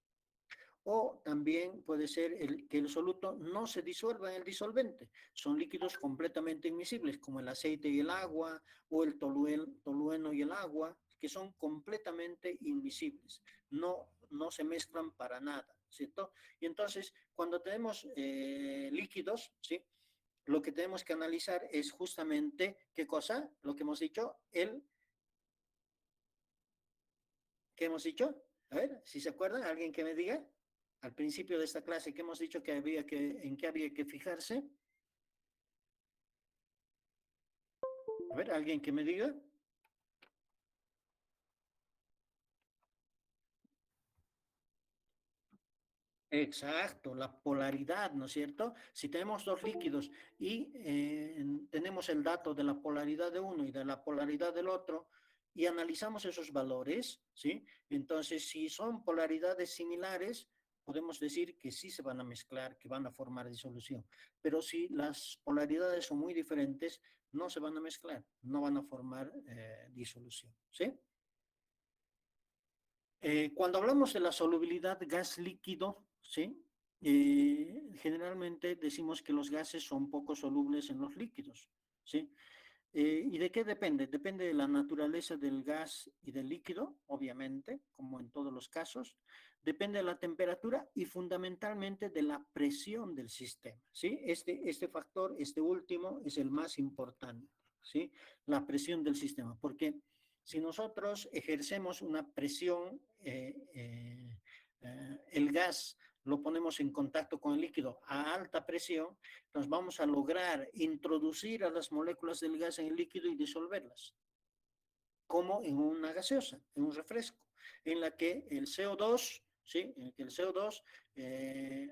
O también puede ser que el soluto no se disuelva en el disolvente. Son líquidos completamente inmiscibles, como el aceite y el agua, o el tolueno y el agua, que son completamente inmiscibles. No se mezclan para nada, ¿cierto? Y entonces, cuando tenemos líquidos, ¿sí? Lo que tenemos que analizar es justamente, ¿qué cosa? Lo que hemos dicho, ¿qué hemos dicho? A ver, si se acuerdan, alguien que me diga al principio de esta clase que hemos dicho que en qué había que fijarse. A ver, alguien que me diga. Exacto, la polaridad, ¿no es cierto? Si tenemos dos líquidos y tenemos el dato de la polaridad de uno y de la polaridad del otro y analizamos esos valores, ¿sí? Entonces, si son polaridades similares, podemos decir que sí se van a mezclar, que van a formar disolución. Pero si las polaridades son muy diferentes, no se van a mezclar, no van a formar disolución, ¿sí? Cuando hablamos de la solubilidad gas líquido, ¿sí? Generalmente decimos que los gases son poco solubles en los líquidos, ¿sí? ¿Y de qué depende? Depende de la naturaleza del gas y del líquido, obviamente, como en todos los casos. Depende de la temperatura y fundamentalmente de la presión del sistema, ¿sí? Este factor, este último, es el más importante, ¿sí? La presión del sistema, porque si nosotros ejercemos una presión, el gas lo ponemos en contacto con el líquido a alta presión, entonces vamos a lograr introducir a las moléculas del gas en el líquido y disolverlas, como en una gaseosa, en un refresco, en la que el CO2, ¿sí? En el que el CO2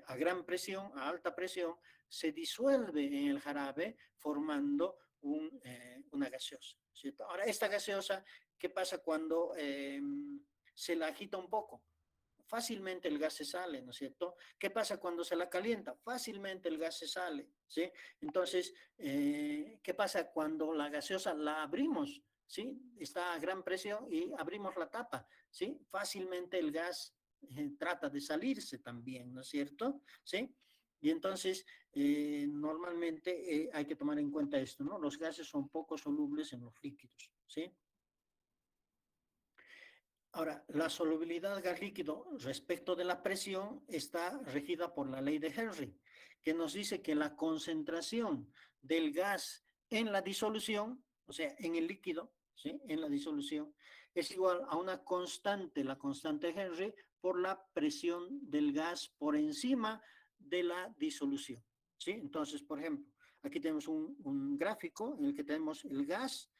a gran presión, a alta presión, se disuelve en el jarabe formando una gaseosa, ¿cierto? Ahora, esta gaseosa, ¿qué pasa cuando se la agita un poco? Fácilmente el gas se sale, ¿no es cierto? ¿Qué pasa cuando se la calienta? Fácilmente el gas se sale, ¿sí? Entonces, ¿qué pasa cuando la gaseosa la abrimos? ¿Sí? Está a gran presión y abrimos la tapa, ¿sí? Fácilmente el gas trata de salirse también, ¿no es cierto? ¿Sí? Y entonces, normalmente hay que tomar en cuenta esto, ¿no? Los gases son poco solubles en los líquidos, ¿sí? Ahora, la solubilidad gas líquido respecto de la presión está regida por la ley de Henry, que nos dice que la concentración del gas en la disolución, o sea, en el líquido, ¿sí? En la disolución, es igual a una constante, la constante de Henry, por la presión del gas por encima de la disolución, ¿sí? Entonces, por ejemplo, aquí tenemos un gráfico en el que tenemos el gas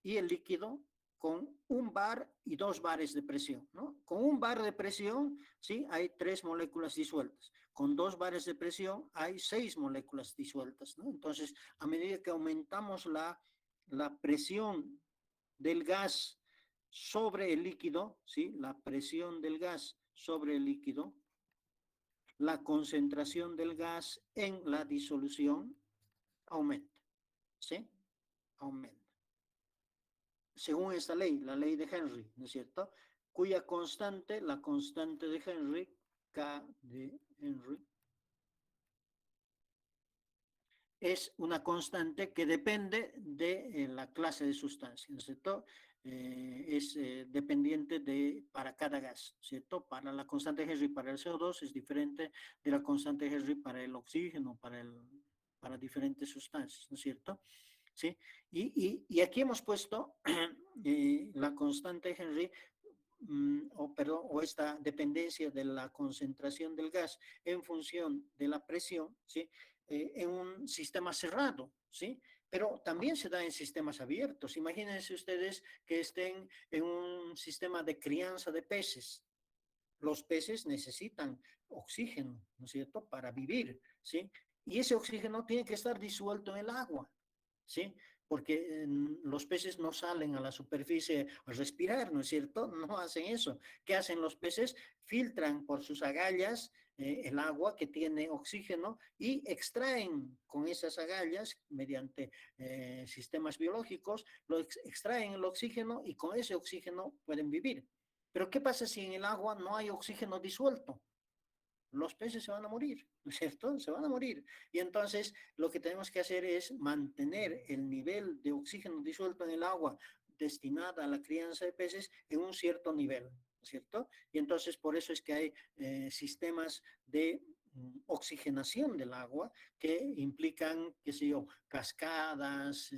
y el líquido con 1 bar y 2 bares de presión, ¿no? Con 1 bar de presión, ¿sí? Hay 3 moléculas disueltas. Con 2 bares de presión hay 6 moléculas disueltas, ¿no? Entonces, a medida que aumentamos la presión del gas sobre el líquido, ¿sí? La presión del gas sobre el líquido, la concentración del gas en la disolución aumenta, ¿sí? Aumenta. Según esta ley, la ley de Henry, ¿no es cierto? Cuya constante, la constante de Henry, K de Henry, es una constante que depende de la clase de sustancia, ¿no es cierto? Es dependiente para cada gas, ¿cierto? Para la constante de Henry para el CO2 es diferente de la constante de Henry para el oxígeno, para diferentes sustancias, ¿no es cierto? ¿Sí? Y aquí hemos puesto la constante de Henry o esta dependencia de la concentración del gas en función de la presión, ¿sí? En un sistema cerrado, ¿sí? Pero también se da en sistemas abiertos. Imagínense ustedes que estén en un sistema de crianza de peces. Los peces necesitan oxígeno, ¿no es cierto?, para vivir, ¿sí? Y ese oxígeno tiene que estar disuelto en el agua, ¿sí? Porque los peces no salen a la superficie a respirar, ¿no es cierto? No hacen eso. ¿Qué hacen los peces? Filtran por sus agallas el agua que tiene oxígeno y extraen con esas agallas, mediante sistemas biológicos, extraen el oxígeno y con ese oxígeno pueden vivir. Pero ¿qué pasa si en el agua no hay oxígeno disuelto? Los peces se van a morir, ¿no es cierto? Se van a morir. Y entonces lo que tenemos que hacer es mantener el nivel de oxígeno disuelto en el agua destinada a la crianza de peces en un cierto nivel, ¿no es cierto? Y entonces por eso es que hay sistemas de oxigenación del agua que implican, qué sé yo, cascadas,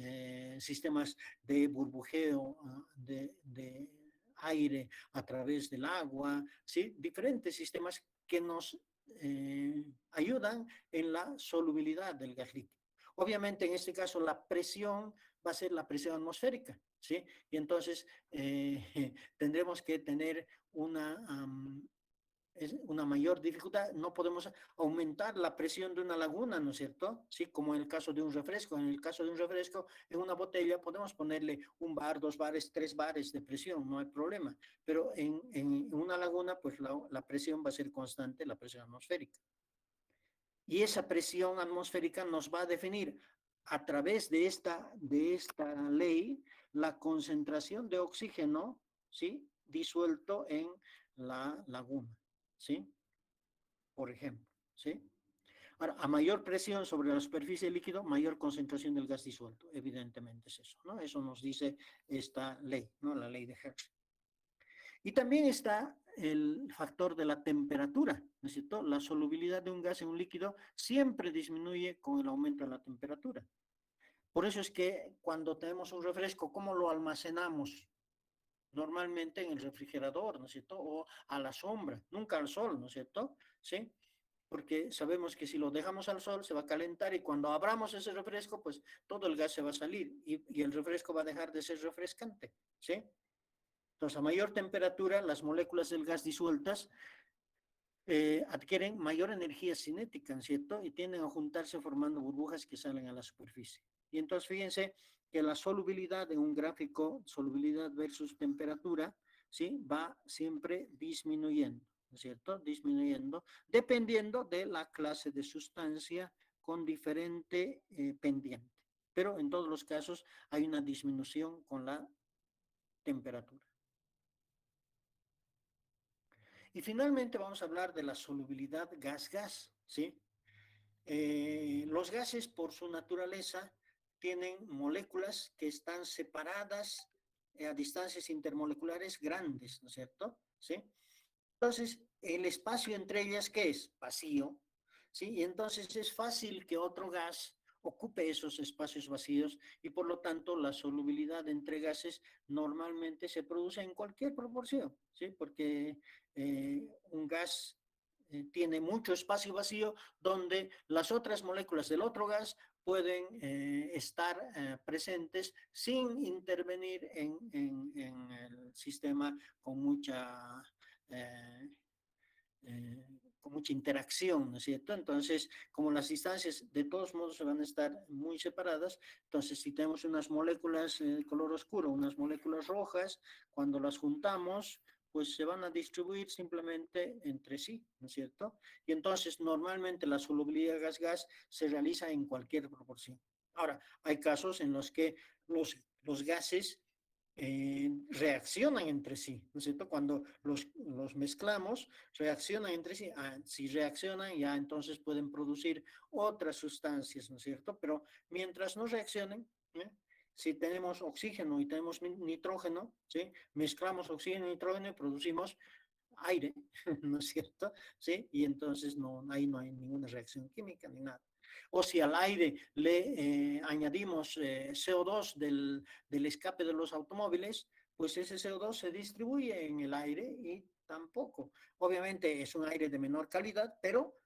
sistemas de burbujeo de aire a través del agua, ¿sí? Diferentes sistemas que nos ayudan en la solubilidad del gas líquido. Obviamente, en este caso, la presión va a ser la presión atmosférica, ¿sí? Y entonces tendremos que tener una mayor dificultad. No podemos aumentar la presión de una laguna, ¿no es cierto? Sí, como en el caso de un refresco. En el caso de un refresco, en una botella podemos ponerle 1 bar, 2 bares, 3 bares de presión, no hay problema. Pero en una laguna, pues la presión va a ser constante, la presión atmosférica. Y esa presión atmosférica nos va a definir a través de esta ley la concentración de oxígeno, ¿sí? Disuelto en la laguna, ¿sí? Por ejemplo, ¿sí? Ahora, a mayor presión sobre la superficie del líquido, mayor concentración del gas disuelto. Evidentemente es eso, ¿no? Eso nos dice esta ley, ¿no? La ley de Hertz. Y también está el factor de la temperatura, ¿no es cierto? La solubilidad de un gas en un líquido siempre disminuye con el aumento de la temperatura. Por eso es que cuando tenemos un refresco, ¿cómo lo almacenamos? Normalmente en el refrigerador, ¿no es cierto? O a la sombra, nunca al sol, ¿no es cierto? ¿Sí? Porque sabemos que si lo dejamos al sol se va a calentar y cuando abramos ese refresco, pues todo el gas se va a salir y el refresco va a dejar de ser refrescante, ¿sí? Entonces, a mayor temperatura, las moléculas del gas disueltas adquieren mayor energía cinética, ¿cierto? Y tienden a juntarse formando burbujas que salen a la superficie. Y entonces fíjense que la solubilidad en un gráfico, solubilidad versus temperatura, ¿sí? Va siempre disminuyendo, ¿no es cierto? Disminuyendo, dependiendo de la clase de sustancia con diferente pendiente. Pero en todos los casos hay una disminución con la temperatura. Y finalmente vamos a hablar de la solubilidad gas-gas, ¿sí? Los gases, por su naturaleza, tienen moléculas que están separadas a distancias intermoleculares grandes, ¿no es cierto? ¿Sí? Entonces, el espacio entre ellas, ¿qué es? Vacío, ¿sí? Y entonces es fácil que otro gas ocupe esos espacios vacíos y por lo tanto la solubilidad entre gases normalmente se produce en cualquier proporción, ¿sí? Porque un gas tiene mucho espacio vacío donde las otras moléculas del otro gas pueden estar presentes sin intervenir en el sistema con mucha eh, eh, con mucha interacción, ¿no es cierto? Entonces, como las distancias de todos modos se van a estar muy separadas, entonces si tenemos unas moléculas de color oscuro, unas moléculas rojas, cuando las juntamos, pues se van a distribuir simplemente entre sí, ¿no es cierto? Y entonces normalmente la solubilidad gas-gas se realiza en cualquier proporción. Ahora, hay casos en los que los gases reaccionan entre sí, ¿no es cierto? Cuando los mezclamos, reaccionan entre sí. Si reaccionan, ya entonces pueden producir otras sustancias, ¿no es cierto? Pero mientras no reaccionen, ¿eh? Si tenemos oxígeno y tenemos nitrógeno, ¿sí? Mezclamos oxígeno y nitrógeno y producimos aire, ¿no es cierto? ¿Sí? Y entonces ahí no hay ninguna reacción química ni nada. O si al aire le añadimos CO2 del escape de los automóviles, pues ese CO2 se distribuye en el aire y tampoco. Obviamente es un aire de menor calidad, pero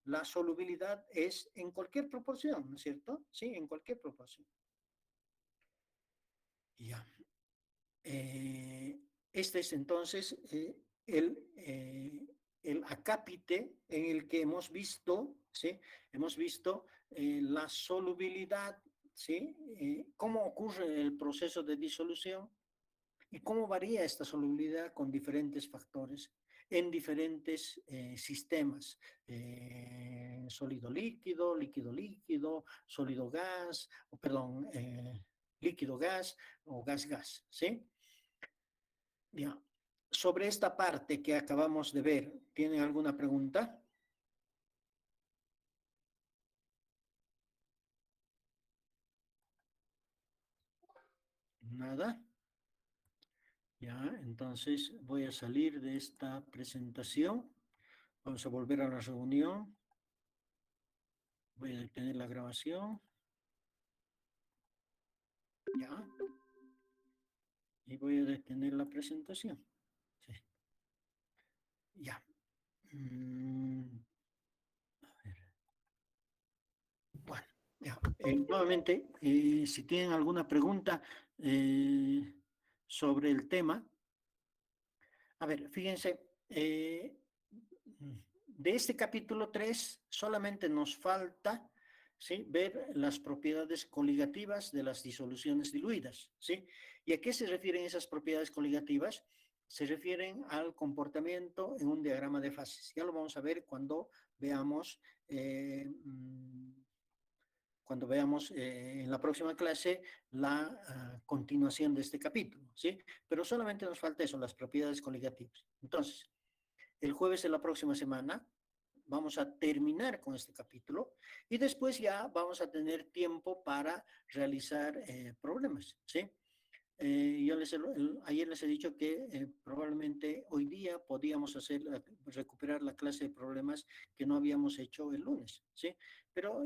la solubilidad es en cualquier proporción, ¿no es cierto? Sí, en cualquier proporción. Ya. Eh, este es entonces el acápite en el que hemos visto, ¿sí? Hemos visto la solubilidad, ¿sí? Cómo ocurre el proceso de disolución y cómo varía esta solubilidad con diferentes factores en diferentes sistemas, sólido líquido, líquido líquido, sólido gas, perdón, líquido gas o gas gas, ¿sí? Ya. Sobre esta parte que acabamos de ver, ¿tienen alguna pregunta? Nada. Ya, entonces voy a salir de esta presentación. Vamos a volver a la reunión. Voy a detener la grabación. Ya. Y voy a detener la presentación. Sí. Ya. Mm, bueno, ya. Nuevamente, si tienen alguna pregunta sobre el tema, a ver, fíjense, de este capítulo 3 solamente nos falta, ¿sí?, ver las propiedades coligativas de las disoluciones diluidas, ¿sí? ¿Y a qué se refieren esas propiedades coligativas? Se refieren al comportamiento en un diagrama de fases. Ya lo vamos a ver eh, mm, cuando veamos en la próxima clase la continuación de este capítulo, ¿sí? Pero solamente nos falta eso, las propiedades coligativas. Entonces, el jueves de la próxima semana vamos a terminar con este capítulo y después ya vamos a tener tiempo para realizar problemas, ¿sí? Ayer les he dicho que probablemente hoy día podíamos recuperar la clase de problemas que no habíamos hecho el lunes, ¿sí? Pero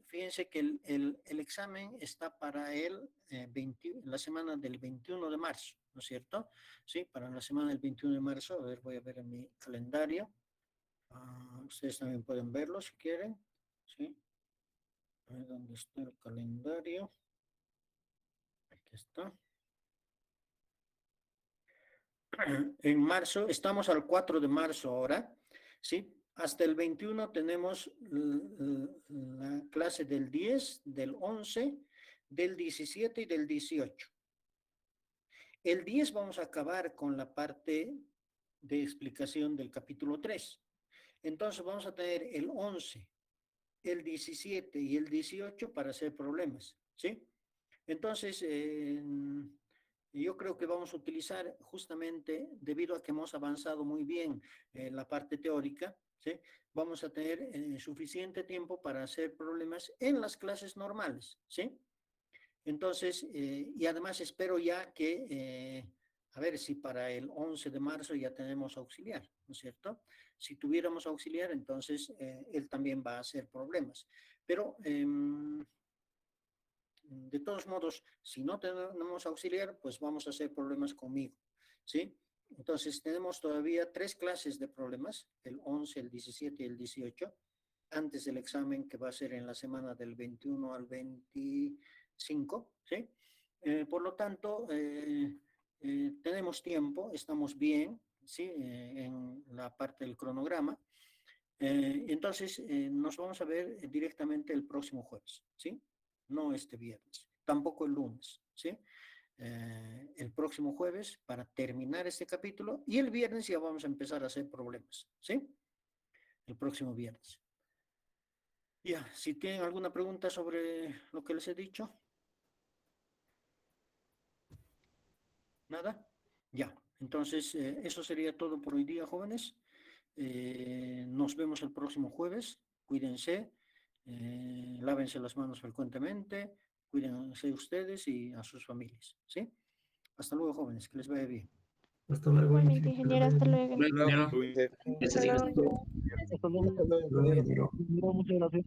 fíjense que el examen está para la semana del 21 de marzo, ¿no es cierto? Sí, para la semana del 21 de marzo, a ver, voy a ver en mi calendario. Ustedes también pueden verlo si quieren, ¿sí? A ver dónde está el calendario. Aquí está. En marzo, estamos al 4 de marzo ahora, ¿sí? Hasta el 21 tenemos la clase del 10, del 11, del 17 y del 18. El 10 vamos a acabar con la parte de explicación del capítulo 3. Entonces vamos a tener el 11, el 17 y el 18 para hacer problemas, ¿sí? Entonces, yo creo que vamos a utilizar justamente, debido a que hemos avanzado muy bien en la parte teórica, ¿sí? Vamos a tener suficiente tiempo para hacer problemas en las clases normales, ¿sí? Entonces, y además espero ya que, a ver si para el 11 de marzo ya tenemos auxiliar, ¿no es cierto? Si tuviéramos auxiliar, entonces él también va a hacer problemas. Pero de todos modos, si no tenemos auxiliar, pues vamos a hacer problemas conmigo, ¿sí? Entonces, tenemos todavía 3 clases de problemas, el 11, el 17 y el 18, antes del examen que va a ser en la semana del 21 al 25, ¿sí? Por lo tanto, tenemos tiempo, estamos bien, ¿sí? En la parte del cronograma. Entonces, nos vamos a ver directamente el próximo jueves, ¿sí? No este viernes, tampoco el lunes, ¿sí? El próximo jueves para terminar este capítulo y el viernes ya vamos a empezar a hacer problemas, ¿sí? El próximo viernes. Ya, si tienen alguna pregunta sobre lo que les he dicho. ¿Nada? Ya, entonces eso sería todo por hoy día, jóvenes. Nos vemos el próximo jueves. Cuídense, lávense las manos frecuentemente, cuídense ustedes y a sus familias, ¿sí? Hasta luego, jóvenes, que les vaya bien. Hasta luego, Igualmente, ingeniero. ingeniero, hasta luego. Ingeniero. Hasta luego. Hasta luego. Hasta luego, ingeniero. Muchas gracias.